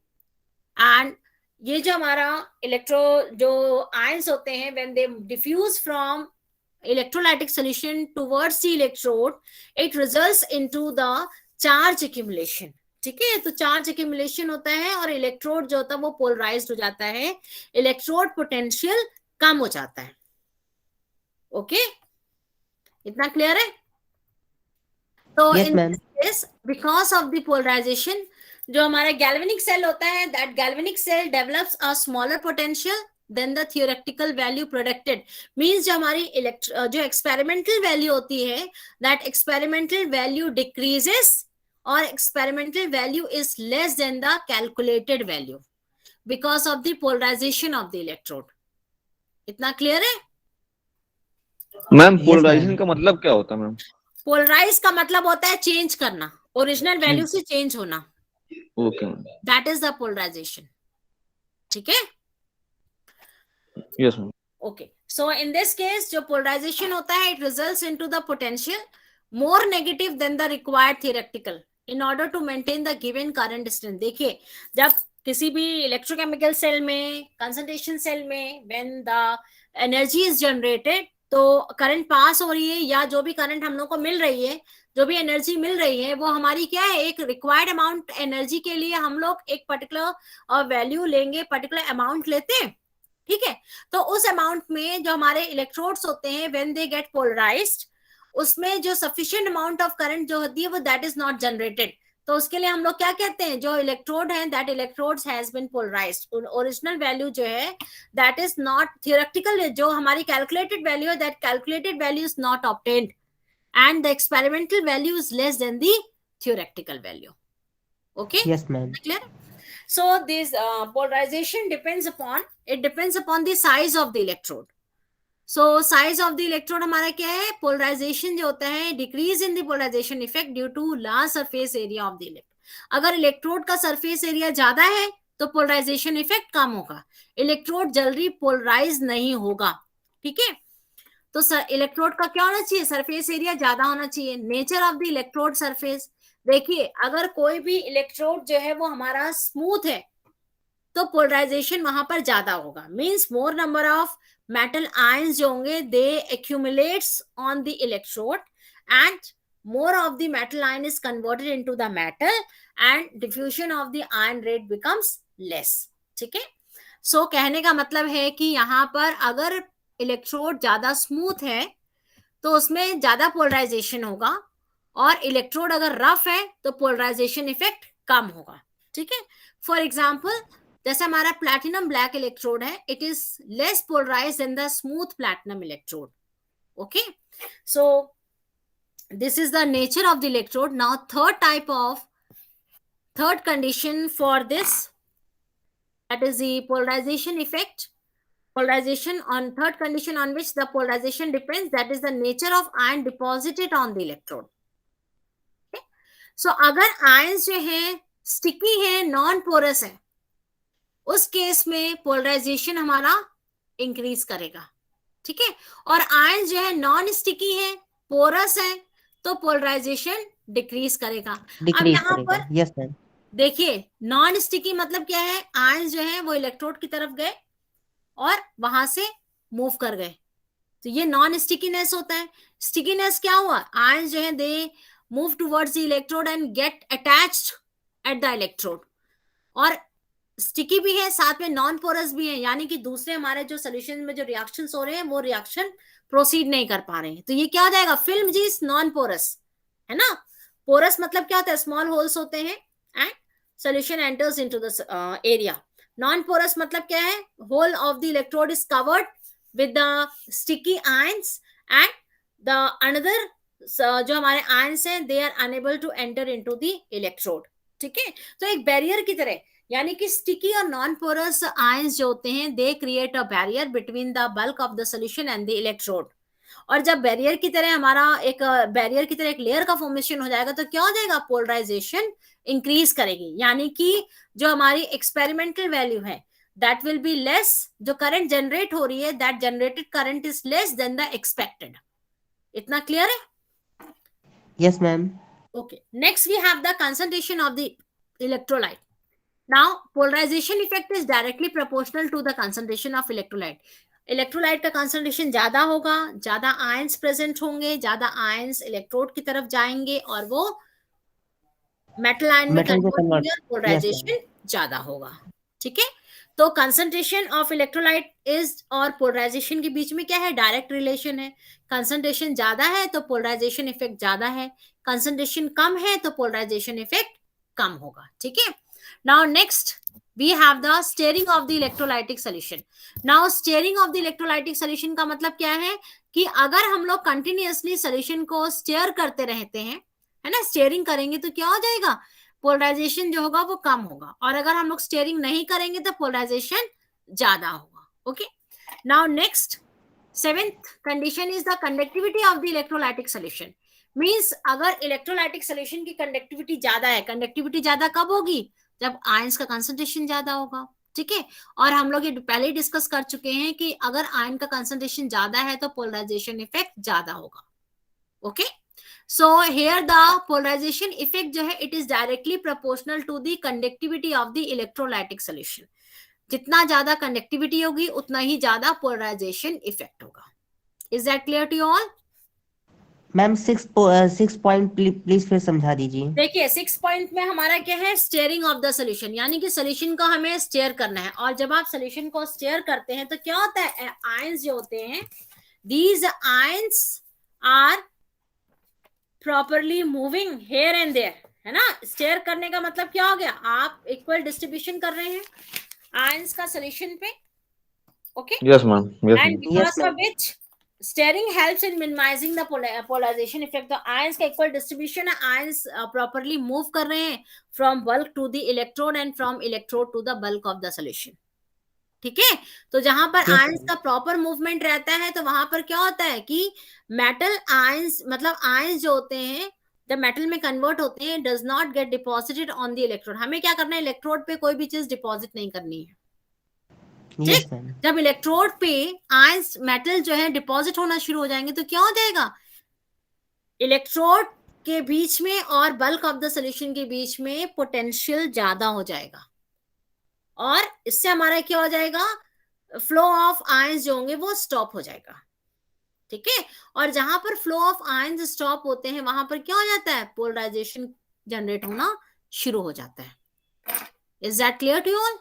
And ये जो हमारा जो ions होते हैं, when they diffuse from electrolytic solution towards the electrode, it results into the charge accumulation. ठीक है, तो charge accumulation होता है और इलेक्ट्रोड जो होता है वो पोलराइज्ड हो जाता है, इलेक्ट्रोड पोटेंशियल कम हो जाता है. ओके, इतना क्लियर है. तो in this, because of the polarization, जो हमारा गैल्वेनिक सेल होता है, that galvanic cell develops a smaller potential than the theoretical value predicted. Means जो हमारी जो एक्सपेरिमेंटल वैल्यू होती है, दैट एक्सपेरिमेंटल वैल्यू डिक्रीजेस और experimental value is less than the calculated value. Because of the polarization of the electrode. इतना clear है? Ma'am Yes, polarization ma'am. का मतलब क्या होता है मैम? पोलराइज का मतलब होता है चेंज करना, ओरिजिनल वैल्यू से चेंज होना, okay ma'am, that is the polarization. ठीक है? Yes ma'am. Okay, so in this case जो पोलराइजेशन होता है, it results into the potential more negative than the required theoretical in order to maintain the given current distance. देखिए, जब किसी भी electrochemical cell में, कंसंट्रेशन सेल में, when the energy is generated, तो करंट पास हो रही है या जो भी करंट हम लोग को मिल रही है, जो भी एनर्जी मिल रही है, वो हमारी क्या है, एक रिक्वायर्ड अमाउंट एनर्जी के लिए हम लोग एक पर्टिकुलर वैल्यू लेंगे, पर्टिकुलर अमाउंट लेते हैं। ठीक है? तो उस अमाउंट में जो हमारे इलेक्ट्रोड्स होते हैं, व्हेन दे गेट पोलराइज्ड, उसमें जो सफिशिएंट अमाउंट ऑफ करंट जो होती है वो दैट इज नॉट जनरेटेड। तो उसके लिए हम लोग क्या कहते हैं, जो इलेक्ट्रोड है that electrodes has been polarized, original value जो है दैट इज नॉट थियोरेटिकल, जो हमारी कैलकुलेटेड वैल्यू है, that calculated value is not obtained and the experimental value is less than the theoretical value. Okay? Yes, ma'am. Clear? So this polarization depends upon the size of the electrode. So size of the electrode हमारा क्या है, polarization जो होता है, decrease in the polarization effect due to large surface area of the electrode। अगर electrode का surface area ज्यादा है तो पोलराइजेशन इफेक्ट कम होगा, इलेक्ट्रोड जल्दी पोलराइज नहीं होगा। ठीक है? तो इलेक्ट्रोड का क्या होना चाहिए, सरफेस एरिया ज्यादा होना चाहिए। Nature of the electrode surface, देखिए अगर कोई भी इलेक्ट्रोड जो है वो हमारा स्मूथ है तो पोलराइजेशन वहां पर ज्यादा होगा, means more number of metal ions जो होंगे they accumulates on the electrode and more of the metal ion is converted into the metal and diffusion of the ion rate becomes less। ठीक है? सो कहने का मतलब है कि यहाँ पर अगर इलेक्ट्रोड ज्यादा स्मूथ है तो उसमें ज्यादा पोलराइजेशन होगा, और इलेक्ट्रोड अगर रफ है तो पोलराइजेशन इफेक्ट कम होगा। ठीक है? फॉर एग्जाम्पल, जैसे हमारा प्लैटिनम ब्लैक इलेक्ट्रोड है, it is less polarize than the smooth platinum electrode. Okay, so this is the nature of the electrode। Now third condition for this, that is the polarization effect, polarization on third condition on which the polarization depends, that is the nature of ion deposited on the electrode। okay? So अगर ions जो है sticky है, non porous है, उस case में polarisation हमारा increase करेगा। ठीक है? और आयन जो है नॉन स्टिकी है, पोरस है, तो पोलराइजेशन डिक्रीज करेगा। अब यहाँ पर Yes, ma'am. देखिए, नॉन स्टिकी मतलब क्या है, आयन जो है वो इलेक्ट्रोड की तरफ गए और वहां से मूव कर गए, तो ये नॉन स्टिकीनेस होता है। स्टिकीनेस क्या हुआ, आयन जो है they move towards the electrode and get attached at the electrode, और स्टिकी भी है, साथ में नॉन पोरस भी है, यानी कि दूसरे हमारे जो सोल्यूशन में जो रिएक्शंस हो रहे हैं वो रिएक्शन प्रोसीड नहीं कर पा रहे हैं, तो ये क्या हो जाएगा, फिल्म जी नॉन पोरस है ना। पोरस मतलब क्या होता है, स्मॉल होल्स होते हैं and solution enters into the area. Non porous मतलब क्या है, hole of the electrode is covered with the sticky ions and the another जो हमारे आयंस हैं they are unable to enter into the electrode. ठीक है? तो एक बैरियर की तरह, यानी कि स्टिकी और नॉन पोरस आयंस जो होते हैं they create a barrier between the bulk of the solution and the electrode. और जब बैरियर की तरह हमारा एक बैरियर की तरह एक लेयर का फॉर्मेशन हो जाएगा तो क्या हो जाएगा, पोलराइजेशन इंक्रीज करेगी, यानी कि जो हमारी एक्सपेरिमेंटल वैल्यू है दैट विल बी लेस, जो करंट जनरेट हो रही है that generated current is less than the expected. इतना क्लियर है? Yes, ma'am. Okay, next we have the concentration of the electrolyte। Now polarization effect is directly proportional to the concentration of electrolyte। Electrolyte का concentration ज्यादा होगा, ज्यादा ions present होंगे, ज्यादा ions electrode की तरफ जाएंगे और वो मेटल आयन में कन्वर्ट होंगे और पोलराइजेशन ज्यादा होगा। ठीक है? तो कंसंट्रेशन ऑफ इलेक्ट्रोलाइट इज और पोलराइजेशन के बीच में क्या है, डायरेक्ट रिलेशन है। कंसंट्रेशन ज्यादा है तो पोलराइजेशन इफेक्ट ज्यादा है, कंसंट्रेशन कम है तो पोलराइजेशन इफेक्ट कम होगा। ठीक है? Now next we have the stirring of the electrolytic solution। now stirring of the electrolytic solution का मतलब क्या है कि अगर हम लोग कंटिन्यूअसली सॉल्यूशन को स्टेयर करते रहते हैं, है ना, स्टीयरिंग करेंगे तो क्या हो जाएगा, पोलराइजेशन जो होगा वो कम होगा, और अगर हम लोग स्टीयरिंग नहीं करेंगे तो पोलराइजेशन ज्यादा होगा. Okay, now next 7th condition is the conductivity of the electrolytic solution. Means अगर इलेक्ट्रोलाइटिक सोल्यूशन की कंडक्टिविटी ज्यादा है, कंडक्टिविटी ज्यादा कब होगी? जब आयंस का कंसंट्रेशन ज्यादा होगा. ठीक है, और हम लोग ये पहले ही डिस्कस कर चुके हैं कि अगर आयन का कंसंट्रेशन ज्यादा है तो पोलराइजेशन इफेक्ट ज्यादा होगा. Okay, so here the polarization effect जो है it is directly proportional to the conductivity of the electrolytic solution. जितना ज्यादा कंडक्टिविटी होगी उतना ही ज्यादा पोलराइजेशन इफेक्ट होगा. Is that clear to all? Ma'am 6 point please फिर समझा दीजिए. देखिए 6 पॉइंट में हमारा क्या है? स्टीयरिंग ऑफ द सोल्यूशन, यानी कि सोल्यूशन को हमें स्टीयर करना है. और जब आप सोल्यूशन को स्टीयर करते हैं तो क्या होता है? आयंस जो होते हैं, these ions are properly moving here and there, है ना. स्टीयर करने का मतलब क्या हो गया? आप इक्वल डिस्ट्रीब्यूशन कर रहे हैं आयंस का सोल्यूशन पे. Okay, Yes, ma'am. Yes, and ma'am. because Yes, ma'am. of which steering helps in minimizing the polarization effect. तो ions का equal distribution है, ions properly move कर रहे हैं from bulk to the electrode and from electrode to the bulk of the solution. ठीक है, तो जहां पर Yes, आयंस ma'am. का प्रॉपर मूवमेंट रहता है तो वहां पर क्या होता है कि मेटल आयंस, मतलब आयंस जो होते हैं जब मेटल में कन्वर्ट होते हैं, does not get deposited on the electrode. हमें क्या करना है? इलेक्ट्रोड पे कोई भी चीज डिपॉजिट नहीं करनी है. Yes, ma'am. जब इलेक्ट्रोड पे आयंस मेटल जो है डिपॉजिट होना शुरू हो जाएंगे तो क्या हो जाएगा? इलेक्ट्रोड के बीच में और बल्क ऑफ द सोल्यूशन के बीच में पोटेंशियल ज्यादा हो जाएगा, और इससे हमारा क्या हो जाएगा? फ्लो ऑफ आयंस जो होंगे वो स्टॉप हो जाएगा. ठीक है, और जहां पर फ्लो ऑफ आयंस स्टॉप होते हैं वहां पर क्या हो जाता है? पोलराइजेशन जनरेट होना शुरू हो जाता है. Is that clear to all?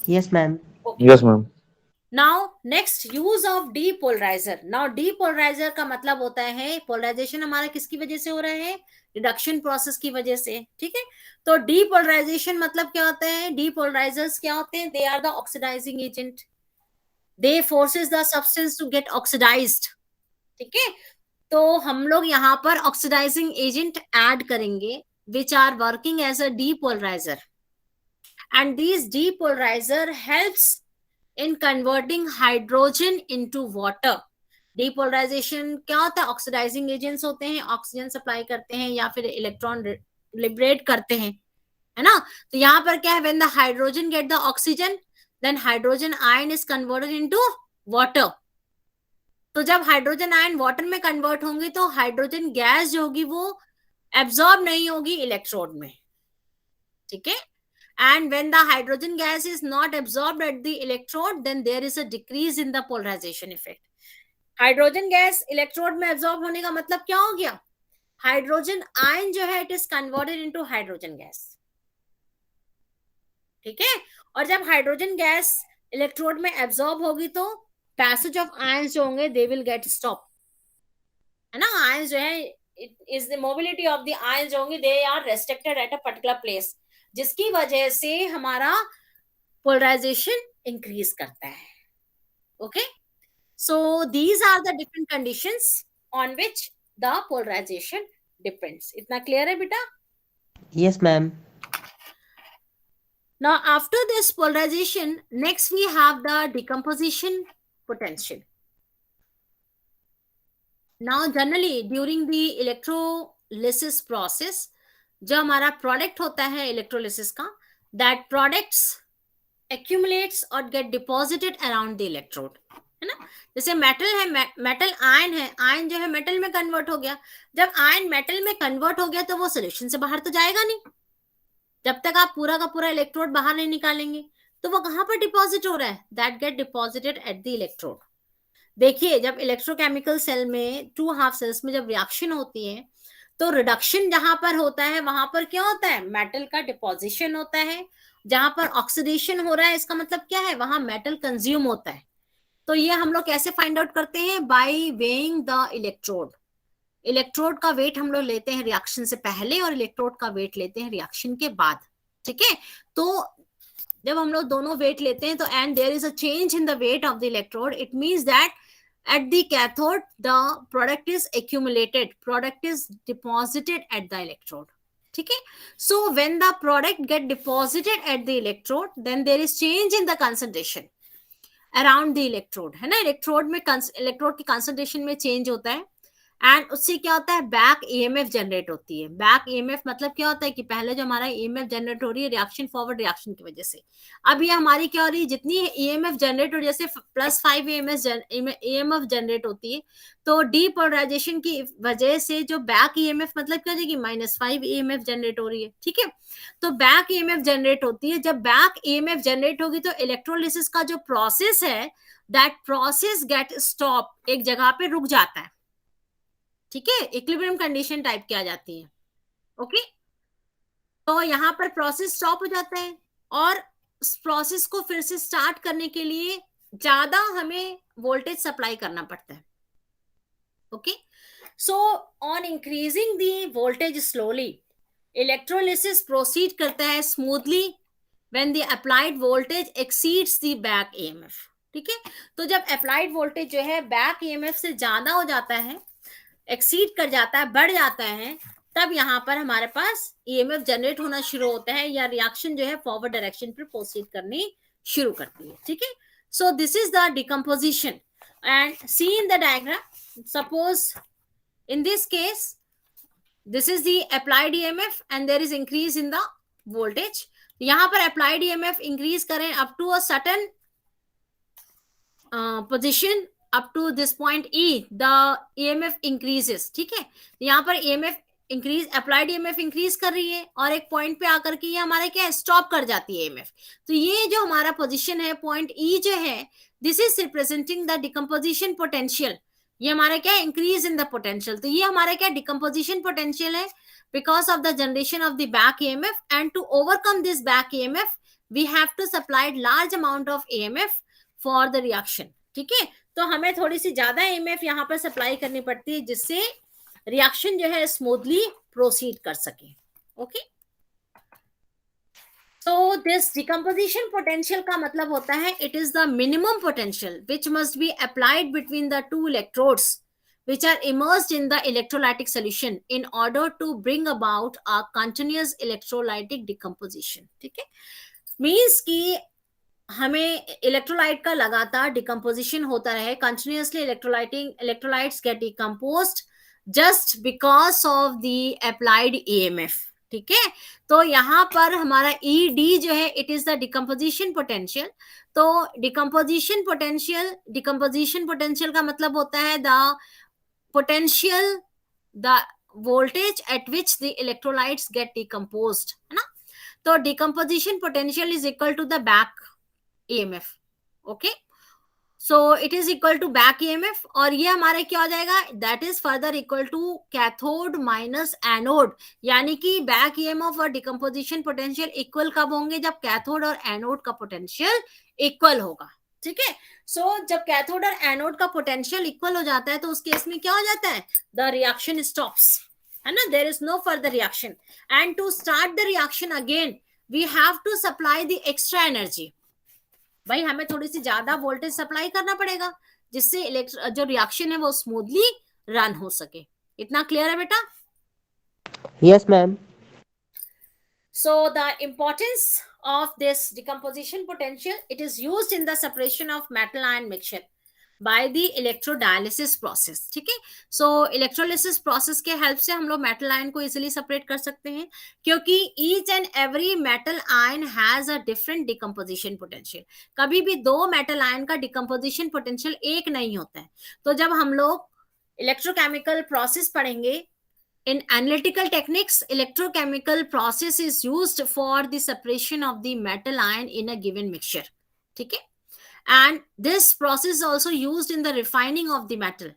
Yes, ma'am. Yes, ma'am. Now next use of depolarizer. Now depolarizer का मतलब होता है पोलराइजेशन हमारा किसकी वजह से हो रहा है? रिडक्शन प्रोसेस की वजह से. ठीक है, तो डीपोलराइजेशन मतलब क्या होता है? डीपोलराइजर्स क्या होते हैं? They are the oxidizing agent. They forces the substance to get oxidized. ठीक है, तो हम लोग यहाँ पर ऑक्सीडाइजिंग एजेंट ऐड करेंगे which are working as a depolarizer, and these depolarizer helps in converting hydrogen into water. Depolarization क्या होता है? ऑक्सीडाइजिंग एजेंट्स होते हैं, ऑक्सीजन सप्लाई करते हैं या फिर इलेक्ट्रॉन लिबरेट करते हैं, है ना. तो यहाँ पर क्या है? when the hydrogen get the oxygen then hydrogen ion is converted into water. तो जब हाइड्रोजन आयन वाटर में कन्वर्ट होंगे तो हाइड्रोजन गैस जो होगी वो एब्जॉर्ब नहीं होगी इलेक्ट्रोड में. ठीक है, and when the hydrogen gas is not absorbed at the electrode then there is a decrease in the polarization effect. Hydrogen gas electrode में एब्जॉर्ब होने का मतलब क्या हो गया? हाइड्रोजन आयन जो है it is converted into hydrogen gas. ठीक है, और जब हाइड्रोजन गैस इलेक्ट्रोड में एब्जॉर्ब होगी तो पैसेज ऑफ आयंस जो होंगे दे विल गेट स्टॉप, है ना. आयंस जो है it is the mobility of the ions जो होंगे they are restricted at a particular place, जिसकी वजह से हमारा पोलराइजेशन इंक्रीज करता है. Okay, so these are the different conditions on which the polarization depends. इतना क्लियर है बेटा? Yes, ma'am. Now after this polarization, next we have the decomposition potential. Now generally during the electrolysis process, जो हमारा product होता है electrolysis का, that products accumulates और get deposited around the electrode, है ना. जैसे मेटल है, मेटल आयन है, आयन जो है मेटल में कन्वर्ट हो गया. जब आयन मेटल में कन्वर्ट हो गया तो वो सोल्यूशन से बाहर तो जाएगा नहीं. जब तक आप पूरा का पूरा इलेक्ट्रोड बाहर नहीं निकालेंगे तो वो कहां पर डिपॉजिट हो रहा है? That get deposited at the electrode. देखिए जब इलेक्ट्रोकेमिकल सेल में 2 हाफ सेल्स में जब रिएक्शन होती है तो रिडक्शन जहां पर होता है वहां पर क्या होता है? मेटल का डिपोजिशन होता है. जहां पर ऑक्सीडेशन हो रहा है इसका मतलब क्या है? वहां मेटल कंज्यूम होता है. तो ये हम लोग कैसे फाइंड आउट करते हैं? By weighing the electrode. Electrode का वेट हम लोग लेते हैं रिएक्शन से पहले और इलेक्ट्रोड का वेट लेते हैं रिएक्शन के बाद. ठीक है, तो जब हम लोग दोनों वेट लेते हैं तो and there is a change in the weight of the electrode, it means that at the cathode the product is accumulated, product is deposited at the electrode. ठीक है. So when the product get deposited at the electrode, then there is change in the concentration around the electrode, है ना. Electrode में electrode की concentration में change होता है, and उससे क्या होता है, बैक ईएमएफ जनरेट होती है. बैक ईएमएफ मतलब क्या होता है कि पहले जो हमारा ईएमएफ जनरेट हो रही है रिएक्शन फॉरवर्ड रिएक्शन की वजह से, अब ये हमारी क्या हो रही है, जितनी ईएमएफ जनरेट हो रही है, जैसे +5 ईएमएफ जनरेट होती है, तो डीपोलराइजेशन की वजह से जो बैक ईएमएफ मतलब क्या हो जाएगी, -5 ईएमएफ जनरेट हो रही है. ठीक है, तो बैक ईएमएफ जनरेट होती है. जब बैक ईएमएफ जनरेट होगी तो इलेक्ट्रोलिसिस का जो प्रोसेस है, दैट प्रोसेस गेट स्टॉप, एक जगह पे रुक जाता है. ठीक है, इक्विलिब्रियम कंडीशन टाइप की आ जाती है. ओके, तो यहाँ पर प्रोसेस स्टॉप हो जाता है, और प्रोसेस को फिर से स्टार्ट करने के लिए ज्यादा हमें वोल्टेज सप्लाई करना पड़ता है. Okay, so on increasing the voltage slowly, electrolysis proceed करता है smoothly when the applied voltage exceeds the back EMF. ठीक है, तो जब अप्लाइड वोल्टेज जो है बैक ईएमएफ से ज्यादा हो जाता है, एक्सीड कर जाता है, बढ़ जाता है, तब यहाँ पर हमारे पास ईएमएफ जनरेट होना शुरू होता है, या रिएक्शन जो है फॉरवर्ड डायरेक्शन पर प्रोसीड करनी शुरू करती है. ठीक है, so this is the decomposition, and see in the diagram. Suppose in this case this is the applied EMF and there is increase in the voltage. यहाँ पर applied EMF increase करें up to a certain position, up to this point E, the EMF increases. ठीक है, यहाँ पर EMF increase, applied EMF increase कर रही है, और एक point पे आकर के ये हमारे क्या stop कर जाती है EMF. तो ये जो हमारा position है, point E जो है, this is representing the decomposition potential. ये हमारा क्या, इंक्रीज इन द पोटेंशियल. तो ये हमारा क्या, डिकम्पोजिशन पोटेंशियल है, because of the generation of the back EMF. And to overcome this back EMF we have to supply large amount of EMF for the reaction. ठीक है, तो हमें थोड़ी सी ज्यादा ईएमएफ यहाँ पर सप्लाई करनी पड़ती है, जिससे रिएक्शन जो है स्मूथली प्रोसीड कर सके. Okay, So this decomposition potential का मतलब होता है, it is the minimum potential which must be applied between the two electrodes which are immersed in the electrolytic solution in order to bring about a continuous electrolytic decomposition. ठीक है, means कि हमें electrolyte का लगातार decomposition होता रहे, continuously electrolytes get decomposed just because of the applied EMF. ठीक है, तो यहाँ पर हमारा ED जो है, it is the decomposition potential. तो डिकम्पोजिशन पोटेंशियल का मतलब होता है the potential, the voltage at which the electrolytes get decomposed, है ना. तो decomposition potential is equal to the back EMF. Okay, so it is equal to back EMF, और ये हमारे क्या हो जाएगा, that is further equal to cathode minus anode. यानी कि बैक ईएमएफ और डिकम्पोजिशन पोटेंशियल इक्वल कब होंगे, जब कैथोड और एनोड का पोटेंशियल इक्वल होगा. ठीक है, सो जब कैथोड और एनोड का पोटेंशियल इक्वल हो जाता है, तो उस केस में क्या हो जाता है, द रिएक्शन स्टॉप्स, है ना. There is no further reaction, and to start the reaction again we have to supply the extra energy. भाई हमें थोड़ी सी ज्यादा वोल्टेज सप्लाई करना पड़ेगा, जिससे जो रिएक्शन है वो स्मूथली रन हो सके. इतना क्लियर है बेटा? Yes ma'am. So the importance of this decomposition potential, it is used in the separation of metal ion mixture by the electrodialysis process. ठीक है, so electrolysis process के help से हम लोग metal ion को easily separate कर सकते हैं, क्योंकि each and every metal ion has a different decomposition potential. कभी भी दो metal ion का decomposition potential एक नहीं होता है. तो जब हम लोग electrochemical process पढ़ेंगे, in analytical techniques, electrochemical process is used for the separation of the metal ion in a given mixture. ठीक है, and this process is also used in the refining of the metal.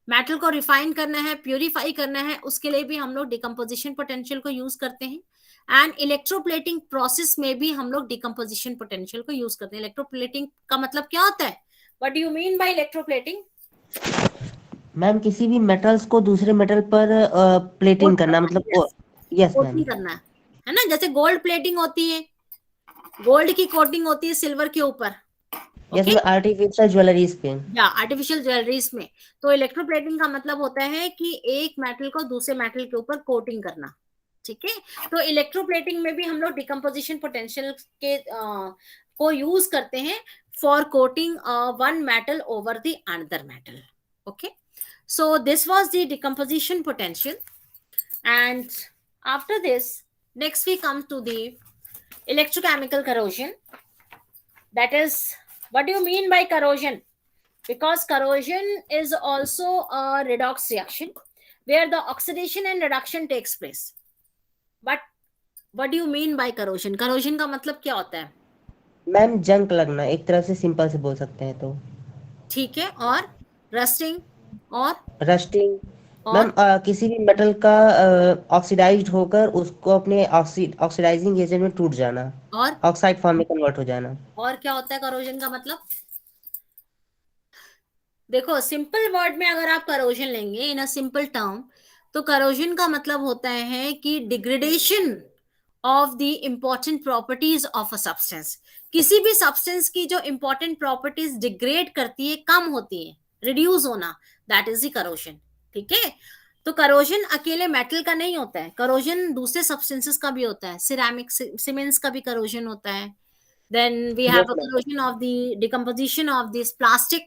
metal को refine करना है, purify करना है, उसके लिए भी हम लोग decomposition potential को use करते हैं. and electroplating process में भी हम लोग decomposition potential को use करते हैं. electroplating का मतलब क्या होता है? what do you mean by electroplating? Ma'am किसी भी मेटल्स को दूसरे मेटल पर प्लेटिंग करना, मतलब यस मैम करना है ना. जैसे गोल्ड प्लेटिंग होती है, गोल्ड की कोटिंग होती है सिल्वर के ऊपर, यस आर्टिफिशियल ज्वेलरीज पे, या आर्टिफिशियल ज्वेलरीज में. तो इलेक्ट्रोप्लेटिंग का मतलब होता है कि एक मेटल को दूसरे मेटल के ऊपर कोटिंग करना. ठीक है, तो इलेक्ट्रोप्लेटिंग में भी हम लोग डिकम्पोजिशन पोटेंशियल के को यूज करते हैं for coating one metal over the another metal. Okay, so this was the decomposition potential, and after this next we come to the electrochemical corrosion. That is, what do you mean by corrosion? Because corrosion is also a redox reaction where the oxidation and reduction takes place. But what do you mean by corrosion? corrosion का मतलब क्या होता है? Ma'am junk लगना, एक तरह से simple से बोल सकते हैं तो. ठीक है, और रस्टिंग और रस्टिंग और मैम किसी भी मेटल का ऑक्सीडाइज्ड होकर उसको अपने ऑक्सीडाइजिंग एजेंट में टूट जाना, और ऑक्साइड फॉर्म में कन्वर्ट हो जाना. और क्या होता है करोजन का मतलब? देखो, सिंपल वर्ड में अगर आप करोजन लेंगे इन अ सिंपल टर्म, तो करोजन का मतलब होता है कि degradation of the important properties of a substance. किसी भी सब्सटेंस की जो इंपॉर्टेंट प्रॉपर्टीज डिग्रेड करती है, कम होती है, रिड्यूस होना, दैट इज द करोजन. ठीक है, तो करोजन अकेले मेटल का नहीं होता है, करोजन दूसरे सब्सटेंसेस का भी होता है. सिरेमिक सीमेंट्स का भी करोजन होता है. Then we have Yes, a ma'am. corrosion of the decomposition of this plastic,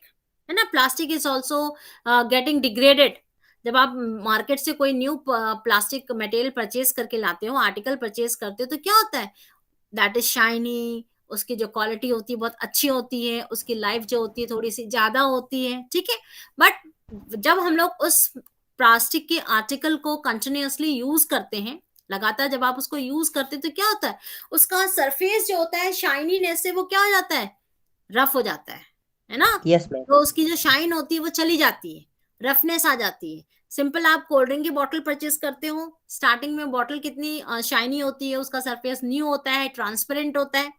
है ना. Plastic is also getting degraded. जब आप मार्केट से कोई न्यू प्लास्टिक मटेरियल परचेज करके लाते हो, आर्टिकल परचेज करते हो, तो क्या होता है? दैट इज शाइनी, उसकी जो क्वालिटी होती है बहुत अच्छी होती है, उसकी लाइफ जो होती है थोड़ी सी ज्यादा होती है. ठीक है, बट जब हम लोग उस प्लास्टिक के आर्टिकल को कंटिन्यूअसली यूज करते हैं, लगातार जब आप उसको यूज करते हैं, तो क्या होता है? उसका सरफेस जो होता है शाइनीनेस से वो क्या हो जाता है? रफ हो जाता है ना. Yes ma'am. तो उसकी जो शाइन होती है वो चली जाती है, रफनेस आ जाती है. सिंपल, आप कोल्ड ड्रिंक की बोतल परचेज करते हो, स्टार्टिंग में बोतल कितनी शाइनी होती है, उसका सरफेस न्यू होता है, ट्रांसपेरेंट होता है,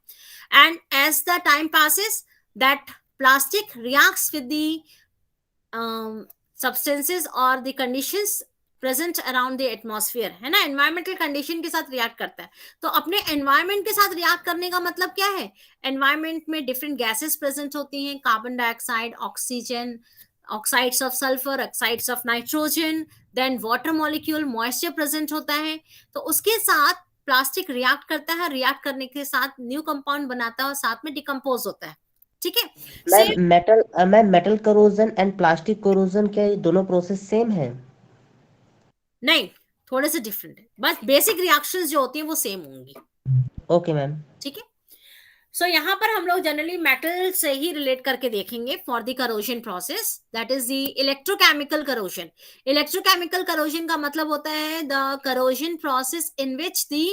and as the time passes that plastic reacts with the substances or the conditions present around the atmosphere, है ना. environmental condition के साथ रिएक्ट करता है. तो अपने environment के साथ रिएक्ट करने का मतलब क्या है? environment में different gases present होती हैं, carbon dioxide, oxygen, oxides of sulphur, oxides of nitrogen, then water molecule, moisture present होता है. तो उसके साथ प्लास्टिक रिएक्ट करता है, रिएक्ट करने के साथ न्यू कंपाउंड बनाता है और साथ में डिकम्पोज होता है. ठीक है, ma'am metal corrosion and plastic corrosion क्या ये दोनों प्रोसेस सेम है? नहीं, थोड़े से डिफरेंट है, बस बेसिक रिएक्शंस जो होती हैं वो सेम होंगी. Okay ma'am. ठीक है, सो यहाँ पर हम लोग जनरली मेटल से ही रिलेट करके देखेंगे for the corrosion process, that is the electrochemical corrosion. Electrochemical corrosion का मतलब होता है the corrosion process in which the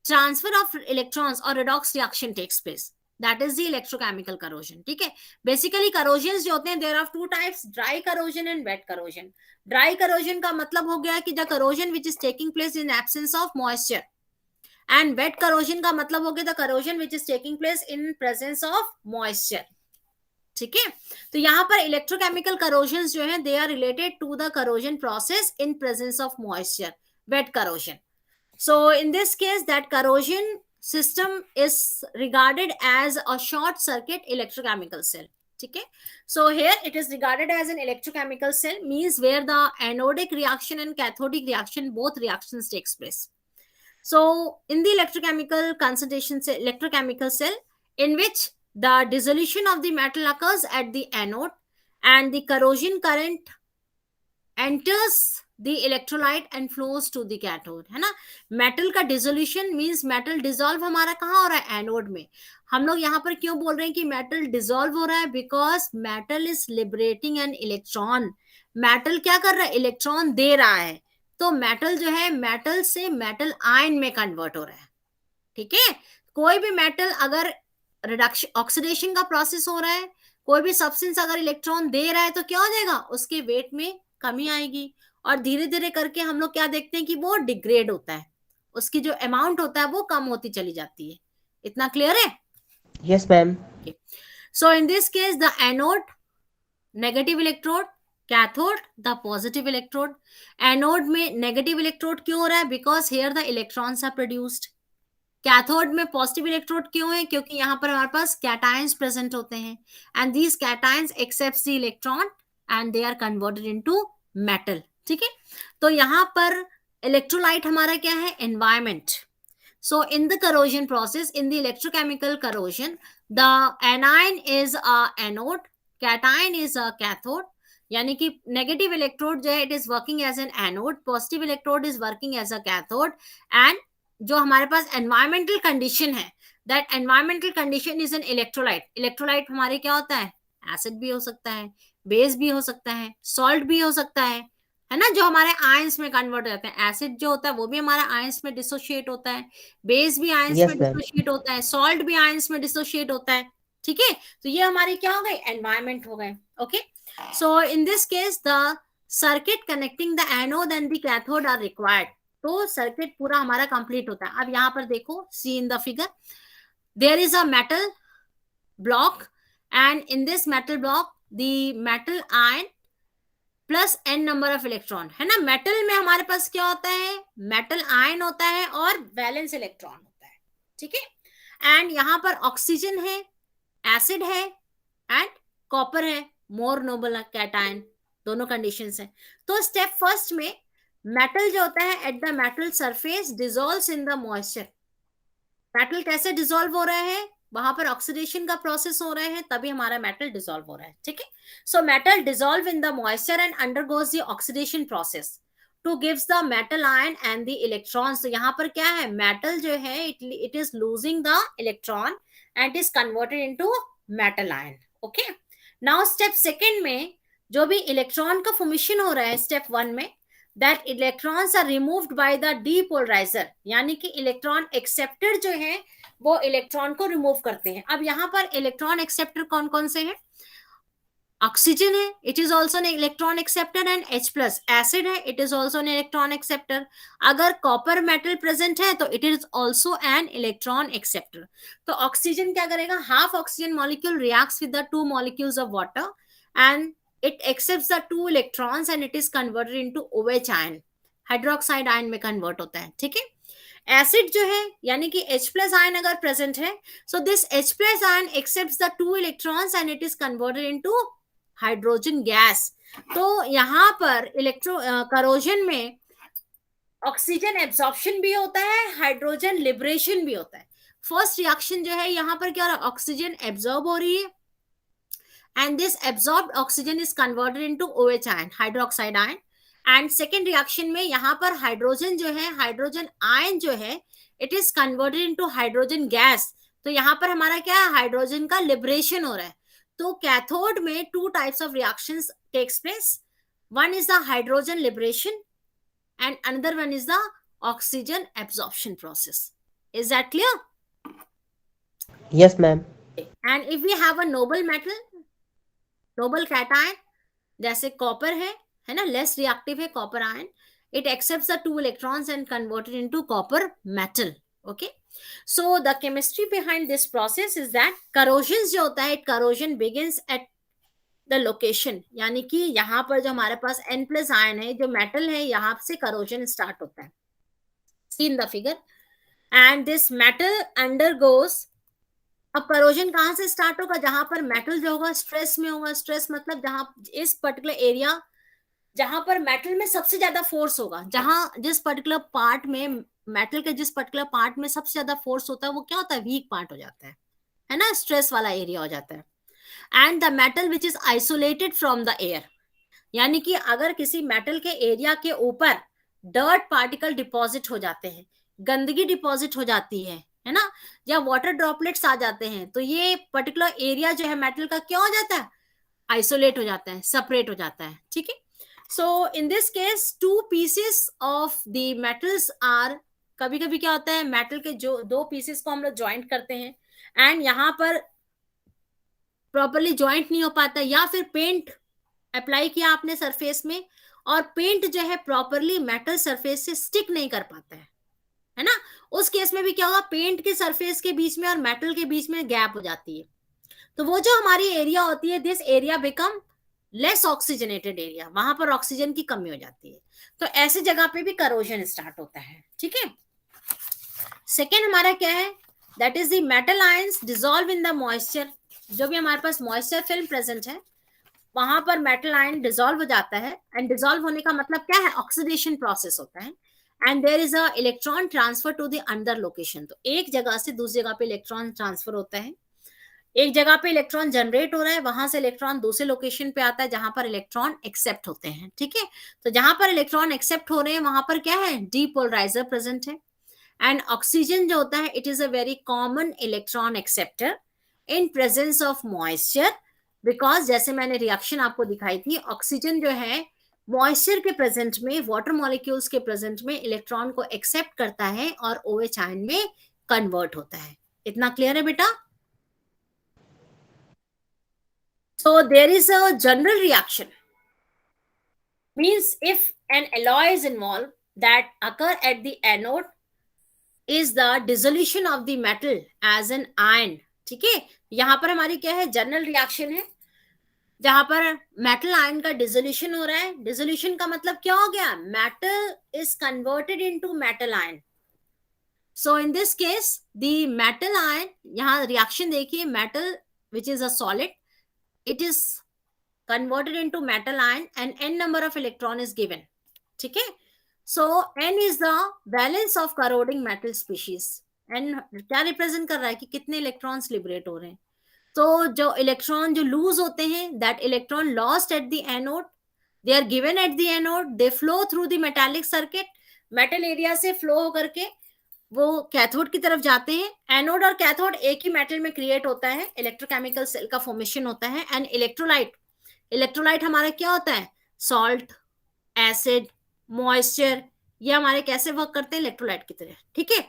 transfer of electrons और redox reaction takes place, that is the electrochemical corrosion. ठीक है, बेसिकली करोजन जो होते हैं, there are two types, dry corrosion and wet corrosion. Dry corrosion का मतलब हो गया कि the corrosion which is taking place in absence of moisture, and wet corrosion का मतलब हो गया the corrosion which is taking place in presence of moisture. ठीक है, तो यहाँ पर इलेक्ट्रोकेमिकल करोजन जो है they are related to the corrosion process in presence of moisture, wet corrosion. So in this case, that corrosion system is regarded as a short circuit electrochemical cell. Okay, so here it is regarded as an electrochemical cell, means where the anodic reaction and cathodic reaction, both reactions takes place. So in the electrochemical concentration cell, electrochemical cell, in which the dissolution of the metal occurs at the anode and the corrosion current enters the electrolyte and flows to the cathode, है ना. Metal का dissolution means metal dissolve हमारा कहाँ हो रहा है? Anode में. हम लोग यहाँ पर क्यों बोल रहे हैं कि मेटल डिसॉल्व हो रहा है? Because metal is liberating an electron. Metal क्या कर रहा है? इलेक्ट्रॉन दे रहा है. तो मेटल जो है, मेटल से मेटल आयन में कन्वर्ट हो रहा है. ठीक है, कोई भी मेटल अगर रिडक्शन ऑक्सीडेशन का प्रोसेस हो रहा है, कोई भी सब्सटेंस अगर इलेक्ट्रॉन दे रहा है, तो क्या हो जाएगा? उसके वेट में कमी आएगी, और धीरे धीरे करके हम लोग क्या देखते हैं कि वो डिग्रेड होता है, उसकी जो अमाउंट होता है वो कम होती चली जाती है. इतना क्लियर है? Yes ma'am. So in this case the anode negative electrode, cathode the positive electrode. Anode में नेगेटिव इलेक्ट्रोड क्यों हो रहा है? Because here the electrons are produced. Cathode में पॉजिटिव इलेक्ट्रोड क्यों है? क्योंकि यहाँ पर हमारे पास कैटायंस प्रेजेंट होते हैं, and these cations accepts the electron and they are converted into metal. ठीक है, तो यहाँ पर इलेक्ट्रोलाइट हमारा क्या है, environment. So in the corrosion process, in the electrochemical corrosion, the anion is a anode, cation is a cathode. यानी कि नेगेटिव इलेक्ट्रोड जो है it is working as an anode, positive electrode is working as a cathode. And जो हमारे पास environmental condition है, that environmental condition is an electrolyte. Electrolyte हमारे क्या होता है, एसिड भी हो सकता है, बेस भी हो सकता है, सॉल्ट भी हो सकता है ना, जो हमारे आयंस में कन्वर्ट हो जाते हैं. एसिड जो होता है वो भी हमारा आयंस में डिसोशिएट होता है, बेस भी आयंस Yes, में ma'am. डिसोशिएट होता है, सॉल्ट भी आयंस में डिसोशिएट होता है. ठीक है, तो ये हमारे क्या हो गए, एनवायरमेंट हो गए. Okay, so in this case the circuit connecting the anode and the cathode are required. तो सर्किट पूरा हमारा कंप्लीट होता है. अब यहाँ पर देखो, see in the figure, there is a metal block and in this metal block the metal ion plus n number of electron, है ना. मेटल में हमारे पास क्या होता है, मेटल आयन होता है और वैलेंस इलेक्ट्रॉन होता है. ठीक है, एंड यहाँ पर ऑक्सीजन है, एसिड है एंड कॉपर है, मोर नोबल कैटायन, दोनों कंडीशंस है. तो स्टेप फर्स्ट में मेटल जो होता है at the metal surface dissolves in the moisture. Metal कैसे डिसॉल्व हो रहे हैं, वहां पर ऑक्सीडेशन का प्रोसेस हो रहे हैं, तभी हमारा मेटल डिसॉल्व हो रहा है. ठीक है, so metal dissolve in the moisture and undergoes the oxidation process two gives the metal ion and the electrons. तो यहाँ पर क्या है, मेटल जो है it is losing the electron and is converted into metal ion. Okay, now step second में जो भी इलेक्ट्रॉन का फॉर्मेशन हो रहा है स्टेप 1 में, that electrons are removed by the depolarizer. यानी कि इलेक्ट्रॉन एक्सेप्टर जो है वो इलेक्ट्रॉन को रिमूव करते हैं. अब यहाँ पर इलेक्ट्रॉन एक्सेप्टर कौन कौन से हैं, ऑक्सीजन है, it is also an electron acceptor, and H plus acid है, it is also an electron acceptor. अगर कॉपर मेटल प्रेजेंट है तो it is also an electron acceptor. तो ऑक्सीजन क्या करेगा, half oxygen molecule reacts with the 2 molecules of water and it accepts the 2 electrons and it is converted into OH ion, hydroxide ion में convert होता है. ठीक है, acid जो है यानी कि H प्लस आयन अगर प्रेजेंट है, so this H plus ion accepts the 2 electrons and it is converted into hydrogen gas. तो यहाँ पर करोजन में ऑक्सीजन एब्जॉर्प्शन भी होता है, हाइड्रोजन लिबरेशन भी होता है. फर्स्ट रिएक्शन जो है यहाँ पर क्या हो रहा है, ऑक्सीजन एब्जॉर्ब हो रही है and this absorbed oxygen is converted into OH ion, hydroxide ion. and second reaction में यहाँ पर हाइड्रोजन जो है, हाइड्रोजन आयन जो है it is converted into hydrogen gas. तो यहाँ पर हमारा क्या है, हाइड्रोजन का लिबरेशन हो रहा है. तो कैथोड में 2 types of reactions takes place. One is the hydrogen liberation and another one is the oxygen absorption process. Is that clear? Yes, ma'am. And if we have a noble metal, noble cation जैसे copper है ना, less reactive है copper ion, it accepts the 2 electrons and converted into copper metal. Okay, so the chemistry behind this process is that corrosion जो होता है, corrosion begins at the location. यानी कि यहाँ पर जो हमारे पास N प्लस आयन है, जो मेटल है, यहाँ से corrosion स्टार्ट होता है. See in the figure, and this metal undergoes. अब करोजन कहाँ से स्टार्ट होगा, जहां पर मेटल जो होगा स्ट्रेस में होगा. स्ट्रेस मतलब जहां इस पर्टिकुलर एरिया जहां पर मेटल में सबसे ज्यादा फोर्स होगा, जहां जिस पर्टिकुलर पार्ट में मेटल के जिस पर्टिकुलर पार्ट में सबसे ज्यादा फोर्स होता है वो क्या होता है, वीक पार्ट हो जाता है ना, स्ट्रेस वाला एरिया हो जाता है. And the metal which is isolated from the air. यानी कि अगर किसी मेटल के एरिया के ऊपर डर्ट पार्टिकल डिपॉजिट हो जाते हैं, गंदगी डिपॉजिट हो जाती है ना, या वाटर ड्रॉपलेट्स आ जाते हैं, तो ये पर्टिकुलर एरिया जो है मेटल का क्या हो जाता है, आइसोलेट हो जाता है, सेपरेट हो जाता है. ठीक है, so in this case 2 pieces of the metals are, कभी कभी क्या होता है, मेटल के जो 2 pieces को हम लोग ज्वाइंट करते हैं एंड यहाँ पर प्रॉपरली ज्वाइंट नहीं हो पाता, या फिर पेंट अप्लाई किया आपने सरफेस में और पेंट जो है प्रॉपरली मेटल सरफेस से स्टिक नहीं कर पाता है ना, उस केस में भी क्या होगा, पेंट के सरफेस के बीच में और मेटल के बीच में गैप हो जाती है. तो वो जो हमारी एरिया होती है, this area become less oxygenated area, वहां पर ऑक्सीजन की कमी हो जाती है. तो ऐसे जगह पे भी करोजन स्टार्ट होता है. ठीक है, सेकेंड हमारा क्या है, that is the metal ions dissolve in the moisture. जो भी हमारे पास मॉइस्चर फिल्म प्रेजेंट है वहां पर मेटल आयन डिसॉल्व हो जाता है. एंड डिसॉल्व होने का मतलब क्या है, ऑक्सीडेशन प्रोसेस होता है. And there is a electron transfer to the another location. तो एक जगह से दूसरी जगह पे इलेक्ट्रॉन ट्रांसफर होता है, एक जगह पे इलेक्ट्रॉन जनरेट हो रहा है, वहां से इलेक्ट्रॉन दूसरे लोकेशन पे आता है जहां पर इलेक्ट्रॉन एक्सेप्ट होते हैं। ठीक है, तो जहां पर इलेक्ट्रॉन एक्सेप्ट हो रहे हैं वहां पर क्या है, डीपोलराइजर प्रेजेंट है। एंड ऑक्सीजन जो होता है it is a very common electron acceptor in presence of moisture, because जैसे मैंने रिएक्शन आपको दिखाई थी, ऑक्सीजन जो है मॉइस्चर के प्रेजेंट में, वाटर मॉलिक्यूल्स के प्रेजेंट में इलेक्ट्रॉन को एक्सेप्ट करता है और OH आयन में कन्वर्ट होता है। इतना क्लियर है बेटा? So there is a general reaction, means if an alloy is involved that occur at the anode is the dissolution of the metal as an ion। ठीक है, यहां पर हमारी क्या है, जनरल रिएक्शन है जहां पर मेटल आयन का डिसोल्यूशन हो रहा है। डिसोल्यूशन का मतलब क्या हो गया, metal is converted into metal ion. So in this case the metal ion, यहां रिएक्शन देखिए, metal which is a solid, it is converted into metal ion and n number of electron is given। ठीक है, so n is the valence of corroding metal species। n क्या represent कर रहा है कि कितने इलेक्ट्रॉन्स लिबरेट हो रहे हैं। तो जो इलेक्ट्रॉन जो लूज होते हैं, that electron lost at the anode, they are given at the anode, they flow through the metallic circuit, metal area से फ्लो होकर के वो कैथोड की तरफ जाते हैं। एनोड और कैथोड एक ही मेटल में क्रिएट होता है, इलेक्ट्रोकेमिकल सेल का फॉर्मेशन होता है। एंड इलेक्ट्रोलाइट, इलेक्ट्रोलाइट हमारा क्या होता है, सॉल्ट, एसिड, मॉइस्चर, ये हमारे कैसे वर्क करते हैं, इलेक्ट्रोलाइट की तरह। ठीक है,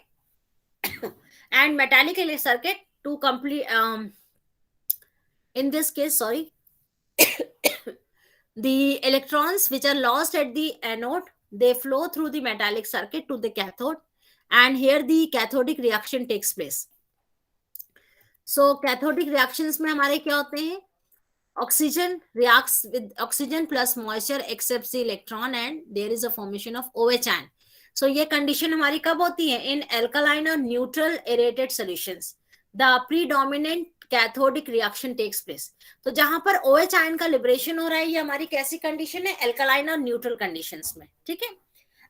and metallic circuit to complete in this case, sorry, the electrons which are lost at the anode, they flow through the metallic circuit to the cathode, and here the cathodic reaction takes place। so cathodic reactions में हमारे क्या होते हैं, oxygen reacts with oxygen plus moisture accepts the electron and there is a formation of OH ion। so ये condition हमारी कब होती है, in alkaline or neutral aerated solutions the predominant cathodic reaction takes place. तो जहां पर OH ion का liberation हो रहा है, ये हमारी कैसी कंडीशन है, एल्कालाइन और न्यूट्रल कंडीशंस में। ठीक है,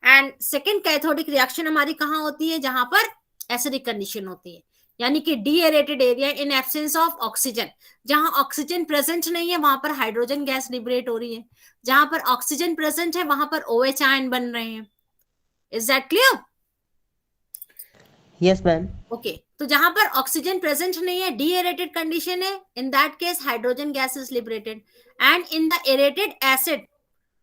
एंड सेकंड कैथोडिक रिएक्शन हमारी कहां होती है, जहां पर एसिडिक कंडीशन होती है, यानी कि deaerated area in absence of oxygen. जहां ऑक्सीजन प्रेजेंट नहीं है वहां पर हाइड्रोजन गैस लिबरेट हो रही है, जहां पर ऑक्सीजन प्रेजेंट है वहां पर OH आयन बन रहे हैं। Is that clear? Yes ma'am. Okay, तो जहां पर ऑक्सीजन प्रेजेंट नहीं है, डीएरेटेड कंडीशन है, in that case hydrogen gas is liberated. And in the aerated acid,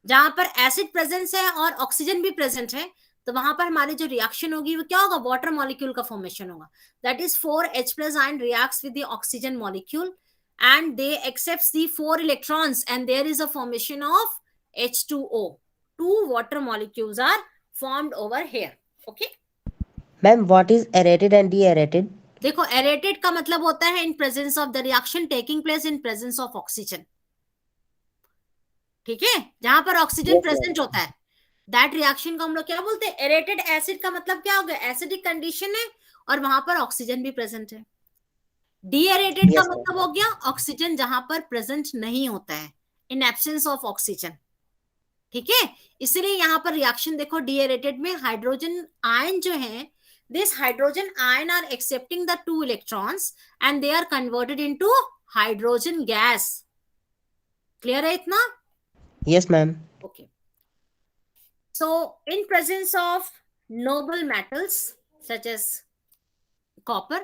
जहां पर एसिड प्रेजेंस है और ऑक्सीजन भी प्रेजेंट है, तो वहां पर हमारी जो रिएक्शन होगी वो क्या होगा, वाटर मॉलिक्यूल का फॉर्मेशन होगा। That is 4H+ ion reacts with the oxygen molecule and they accepts the 4 electrons and there is a formation of H2O। 2 water molecules are formed over here। okay, ma'am what is aerated and deaerated? देखो aerated का मतलब होता है in presence of the reaction taking place in presence of oxygen. ठीक है, जहां पर oxygen present होता है दैट रिएक्शन को हम लोग क्या बोलते हैं, एरेटेड एसिड। का मतलब क्या हो गया, एसिडिक कंडीशन है और वहां पर ऑक्सीजन भी प्रेजेंट है। डीएरेटेड का मतलब हो गया ऑक्सीजन जहां पर प्रेजेंट नहीं होता है, इन एब्सेंस ऑफ ऑक्सीजन। ठीक है, इसलिए यहां पर रिएक्शन देखो, डीएरेटेड में हाइड्रोजन आयन जो है, this hydrogen ion are accepting the 2 electrons and they are converted into hydrogen gas। clear है इतना? yes ma'am। okay, so in presence of noble metals such as copper,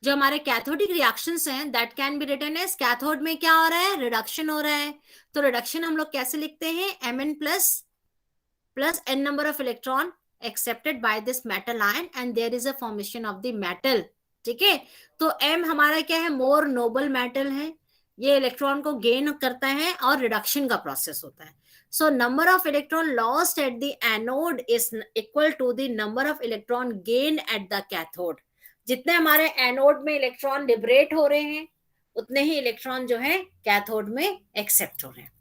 जो हमारे कैथोडिक रिएक्शंस हैं, that can be written as cathode में क्या हो रहा है, रिडक्शन हो रहा है। तो रिडक्शन हम लोग कैसे लिखते हैं, Mn plus n number of electron accepted by this metal ion and there is a formation of the metal। ठीक है, तो M हमारा क्या है, मोर नोबल मेटल है, ये इलेक्ट्रॉन को गेन करता है और रिडक्शन का प्रोसेस होता है। So number of electron lost at the anode is equal to the number of electron gain at the cathode. जितने हमारे एनोड में इलेक्ट्रॉन लिबरेट हो रहे हैं उतने ही इलेक्ट्रॉन जो है कैथोड में एक्सेप्ट हो रहे हैं।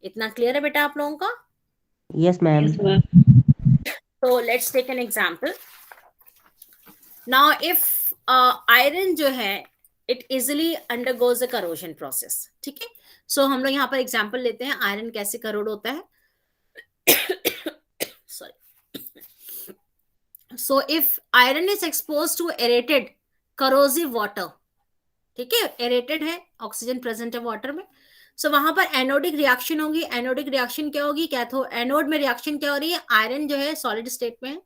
इतना क्लियर है बेटा आप लोगों का? Yes ma'am. So let's take an example। Now if iron जो है it easily undergoes a corrosion process। ठीक है, so हम लोग यहाँ पर एग्जाम्पल लेते हैं आयरन कैसे करोड होता है। Sorry So if iron is exposed to aerated corrosive water, ठीक है, aerated है, ऑक्सीजन प्रेजेंट है वाटर में, सो वहां पर एनोडिक रिएक्शन होगी. एनोडिक रिएक्शन क्या होगी? कैथोड, एनोड में रिएक्शन क्या हो रही है? आयरन जो है सॉलिड स्टेट में है,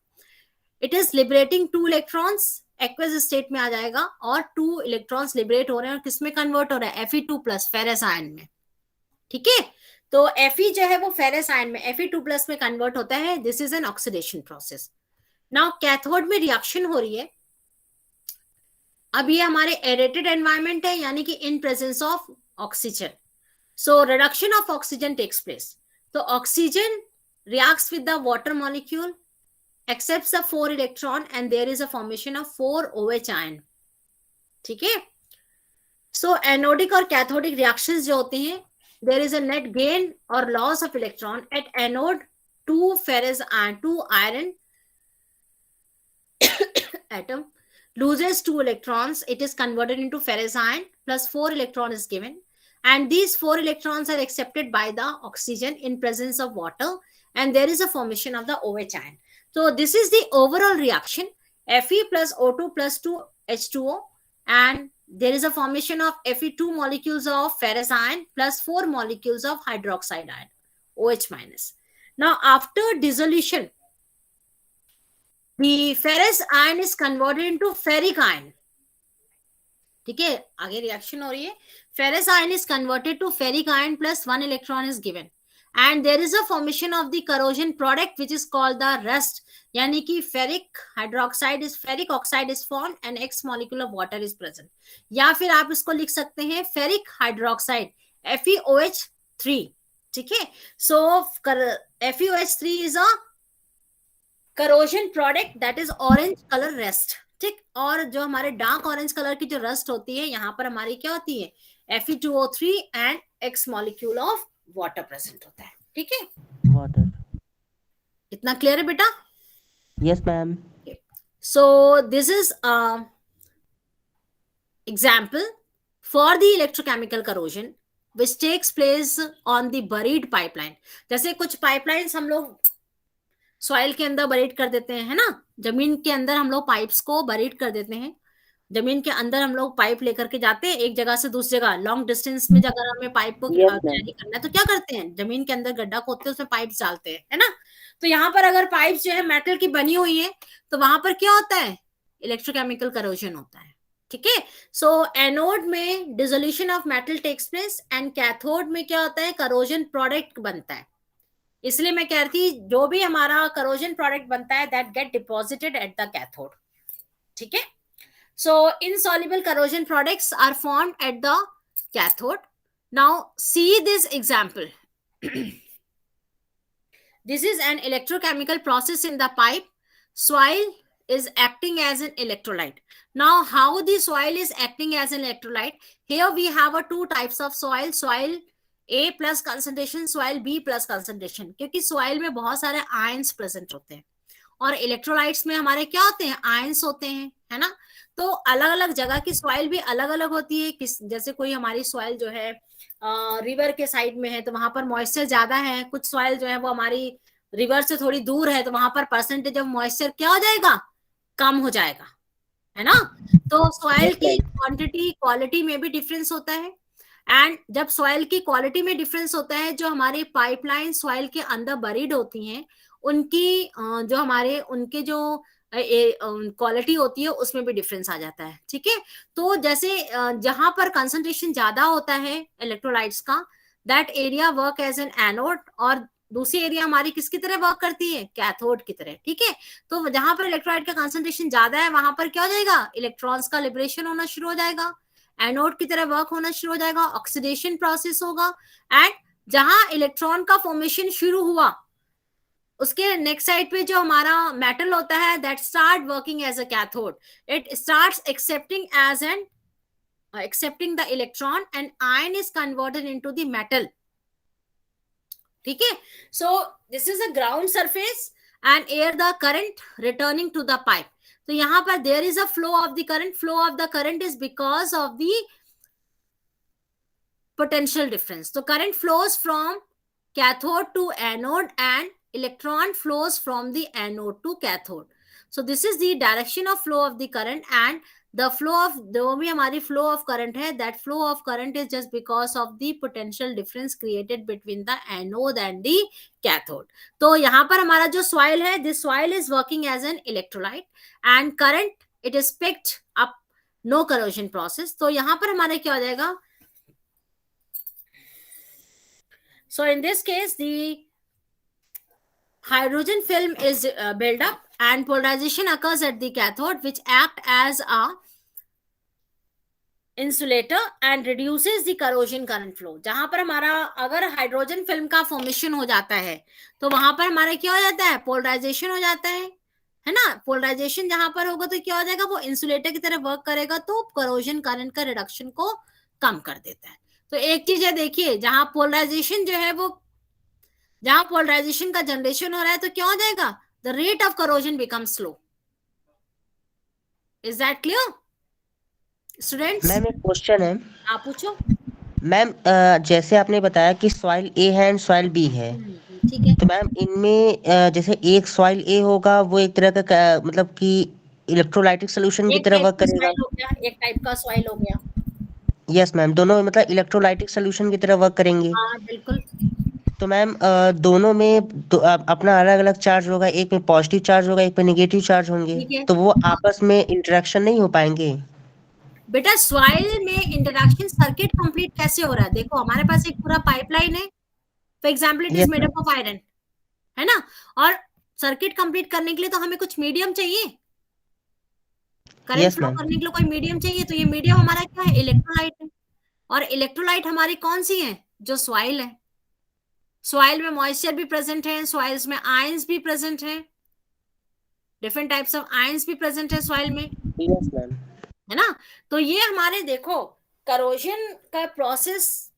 it is liberating 2 electrons, aqueous state में आ जाएगा, और 2 इलेक्ट्रॉन्स लिबरेट हो रहे हैं, और किसमें कन्वर्ट हो रहा है? Fe2+ फेरस आयन में. ठीक है, तो Fe जो है वो फेरस आयन में Fe2+ में कन्वर्ट होता है. This is an oxidation process. Now cathode में रिएक्शन हो रही है. अब ये हमारे एरेटेड एनवायरमेंट है, यानी कि in presence of oxygen. So reduction of oxygen takes place. तो oxygen reacts with the water molecule, accepts the 4 electron, and there is a formation of 4 OH ion. ठीक है, सो एनोडिक और कैथोडिक रिएक्शंस जो होते हैं, there is a net gain or loss of electron at anode. 2 ferrous ion, 2 iron atom loses 2 electrons, it is converted into ferrous ion, plus 4 electron is given, and these 4 electrons are accepted by the oxygen in presence of water, and there is a formation of the OH ion. So this is the overall reaction, Fe plus O2 plus 2 H2O, and there is a formation of Fe2 molecules of ferrous ion plus 4 molecules of hydroxide ion, OH minus. Now after dissolution, the ferrous ion is converted into ferric ion. ठीक है, आगे reaction हो रही है. Ferrous ion is converted to ferric ion plus 1 electron is given, and there is a formation of the corrosion product which is called the rust, यानी कि ferric oxide is formed and X molecule of water is present. या फिर आप इसको लिख सकते हैं ferric hydroxide, FeOH3. ठीक है, so FeOH3 is a corrosion product that is orange color rust. ठीक, और जो हमारे डार्क ऑरेंज कलर की जो रस्ट होती है, यहाँ पर हमारी क्या होती है? Fe2O3 and X molecule of water present होता है. ठीक है, वाटर. इतना क्लियर है बेटा? Yes ma'am. So this is example for the electrochemical corrosion which takes place on the buried pipeline. जैसे कुछ पाइपलाइंस हम लोग सॉइल के अंदर बरीड कर देते हैं, है ना, जमीन के अंदर हम लोग पाइप्स को बरीड कर देते हैं. जमीन के अंदर हम लोग पाइप लेकर के जाते हैं एक जगह से दूसरी जगह, लॉन्ग डिस्टेंस में. अगर हमें पाइप को कैरी करना है तो क्या करते हैं? जमीन के अंदर गड्ढा खोदते हैं, उसमें पाइप डालते हैं, है ना. तो यहाँ पर अगर पाइप जो है मेटल की बनी हुई है, तो वहां पर क्या होता है? इलेक्ट्रोकेमिकल करोजन होता है. ठीक है, सो एनोड में dissolution of metal takes place, and cathode में क्या होता है? करोजन प्रोडक्ट बनता है. इसलिए मैं कह रही थी जो भी हमारा करोजन प्रोडक्ट बनता है that get deposited at the cathode. ठीक है, सो insoluble corrosion products are formed at the cathode. Now see this example. This is an electrochemical process in the pipe. Soil is acting as an electrolyte. Now how the soil is acting as an electrolyte? Here we have a 2 types of soil, soil A plus concentration, soil B plus concentration. क्योंकि soil में बहुत सारे ions present होते हैं, और electrolytes में हमारे क्या होते हैं? आयंस होते हैं, है ना. तो अलग अलग जगह की सॉइल भी अलग अलग होती है. जैसे कोई हमारी सॉइल जो है रिवर के साइड में है, तो वहां पर मॉइस्चर ज्यादा है. कुछ सॉइल जो है वो हमारी रिवर से थोड़ी दूर है, तो वहां पर परसेंटेज ऑफ मॉइस्चर क्या हो जाएगा? कम हो जाएगा, है ना. तो सॉइल की क्वांटिटी क्वालिटी में भी डिफरेंस होता है. एंड जब सॉइल की क्वालिटी में डिफरेंस होता है, जो हमारे पाइपलाइन सॉइल के अंदर बरीड होती हैं, उनकी जो हमारे उनके जो क्वालिटी होती है उसमें भी डिफरेंस आ जाता है. ठीक है, तो जैसे जहां पर कंसंट्रेशन ज्यादा होता है इलेक्ट्रोलाइट्स का, that area work as an anode, और दूसरी एरिया हमारी किसकी तरह वर्क करती है? कैथोड की तरह. ठीक है, तो जहां पर इलेक्ट्रोलाइट का कंसंट्रेशन ज्यादा है, वहां पर क्या हो जाएगा? इलेक्ट्रॉन्स का लिबरेशन होना शुरू हो जाएगा, एनोड की तरह वर्क होना शुरू हो जाएगा, ऑक्सीडेशन प्रोसेस होगा. एंड जहां इलेक्ट्रॉन का फॉर्मेशन शुरू हुआ, उसके नेक्स्ट साइड पे जो हमारा मेटल होता है, that start working as a cathode. It starts accepting the electron, and ion is converted into the metal. ठीक है, so this is a ground surface and here the current returning to the pipe. तो यहाँ पर there is a flow of the current is because of the potential difference. So current flows from cathode to anode and electron flows from the anode to cathode. So this is the direction of flow of the current, and the flow of जो भी हमारी flow of current है, that flow of current is just because of the potential difference created between the anode and the cathode. तो यहाँ पर हमारा जो soil है, this soil is working as an electrolyte, and current it is picked up, no corrosion process. तो यहाँ पर हमारे क्या हो जाएगा? So in this case, the hydrogen film is built up and polarization occurs at the cathode, which act as a insulator and reduces the corrosion current flow. जहां पर हमारा अगर हाइड्रोजन फिल्म का फॉर्मेशन हो जाता है तो वहां पर हमारा क्या हो जाता है? पोलराइजेशन हो जाता है ना? पोलराइजेशन जहां पर होगा तो क्या हो जाएगा? वो इंसुलेटर की तरह वर्क करेगा, तो करोजन करंट का रिडक्शन को कम कर देता है. तो एक चीज है, देखिए, जहां पोलराइजेशन जो है वो, जहां पोलराइजेशन का जनरेशन हो रहा है तो क्या हो जाएगा? The rate of corrosion become slow. Is that clear students? Ma'am एक क्वेश्चन है. आप पूछो. मैम जैसे आपने बताया कि सॉइल ए है एंड सॉइल बी है, ठीक है. तो मैम इनमें जैसे एक सॉइल ए होगा वो एक तरह का मतलब कि इलेक्ट्रोलाइटिक सोल्यूशन की तरह वर्क करेगा. एक टाइप का सॉइल हो गया. यस मैम, दोनों मतलब इलेक्ट्रोलाइटिक सोल्यूशन की तरह वर्क करेंगे. हाँ बिल्कुल. तो मैम दोनों में अपना अलग अलग चार्ज होगा, एक में पॉजिटिव चार्ज होगा, एक में नेगेटिव चार्ज होंगे, तो वो आपस में इंटरेक्शन नहीं हो पाएंगे. बेटा सॉइल में इंटरेक्शन सर्किट कंप्लीट कैसे हो रहा है? देखो हमारे पास एक पूरा पाइपलाइन है, for example it is made up of iron, है ना? और सर्किट कंप्लीट करने के लिए तो हमें कुछ मीडियम चाहिए, करंट फ्लो करने के लिए कोई मीडियम चाहिए. तो ये मीडियम हमारा क्या है? इलेक्ट्रोलाइट है. और इलेक्ट्रोलाइट हमारी कौन सी है? जो सॉइल है. सॉइल में मॉइस्चर भी प्रेजेंट है, सॉइल्स में आयंस भी प्रेजेंट है, डिफरेंट टाइप्स ऑफ आयंस भी प्रेजेंट है सॉइल में. Yes ma'am. है ना? तो ये हमारे देखो करोजन का प्रोसेस,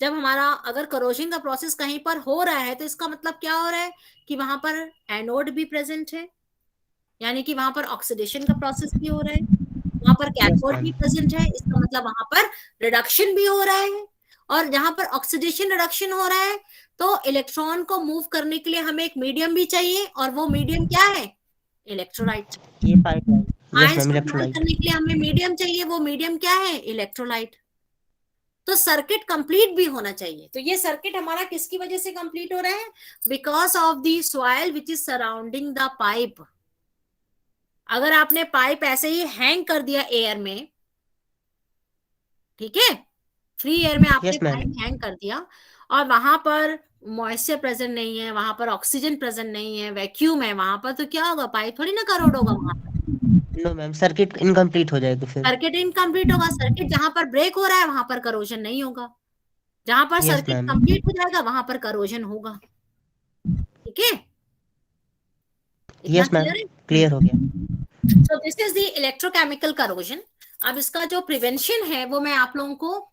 जब हमारा अगर करोजन का प्रोसेस कहीं पर हो रहा है तो इसका मतलब क्या हो रहा है कि वहां पर एनोड भी प्रेजेंट है, यानी कि वहां पर ऑक्सीडेशन का प्रोसेस भी हो रहा है, वहां पर कैथोड भी प्रेजेंट है, इसका मतलब वहां पर रिडक्शन भी हो रहा है. और जहां पर ऑक्सीडेशन रिडक्शन हो रहा है तो इलेक्ट्रॉन को मूव करने के लिए हमें एक मीडियम भी चाहिए, और वो मीडियम क्या है? इलेक्ट्रोलाइट. ये पाइपलाइन. यस मैम, इलेक्ट्रोलाइट करने के लिए हमें मीडियम चाहिए, वो मीडियम क्या है? इलेक्ट्रोलाइट. तो सर्किट कंप्लीट भी होना चाहिए. तो ये सर्किट हमारा किसकी वजह से कंप्लीट हो रहा है? Because of the soil which is surrounding the pipe. अगर आपने पाइप ऐसे ही हैंग कर दिया एयर में, ठीक है, फ्री एयर में आपने पाइप हैंग कर दिया और वहां पर मॉइस्चर प्रेजेंट नहीं है, वहां पर ऑक्सीजन प्रेजेंट नहीं है, वैक्यूम है वहां पर, तो क्या होगा? पाइप थोड़ी ना करोड होगा वहां पर. नो मैम, सर्किट इनकम्प्लीट हो जाएगा. फिर सर्किट इनकम्प्लीट होगा. सर्किट जहां पर ब्रेक हो रहा है वहां पर करोजन नहीं होगा, जहां पर सर्किट कंप्लीट हो जाएगा वहां पर करोजन होगा. ठीक है? यस मैम, क्लियर हो गया. सो this is the electrochemical corrosion. अब इसका जो प्रिवेंशन है वो मैं आप लोगों को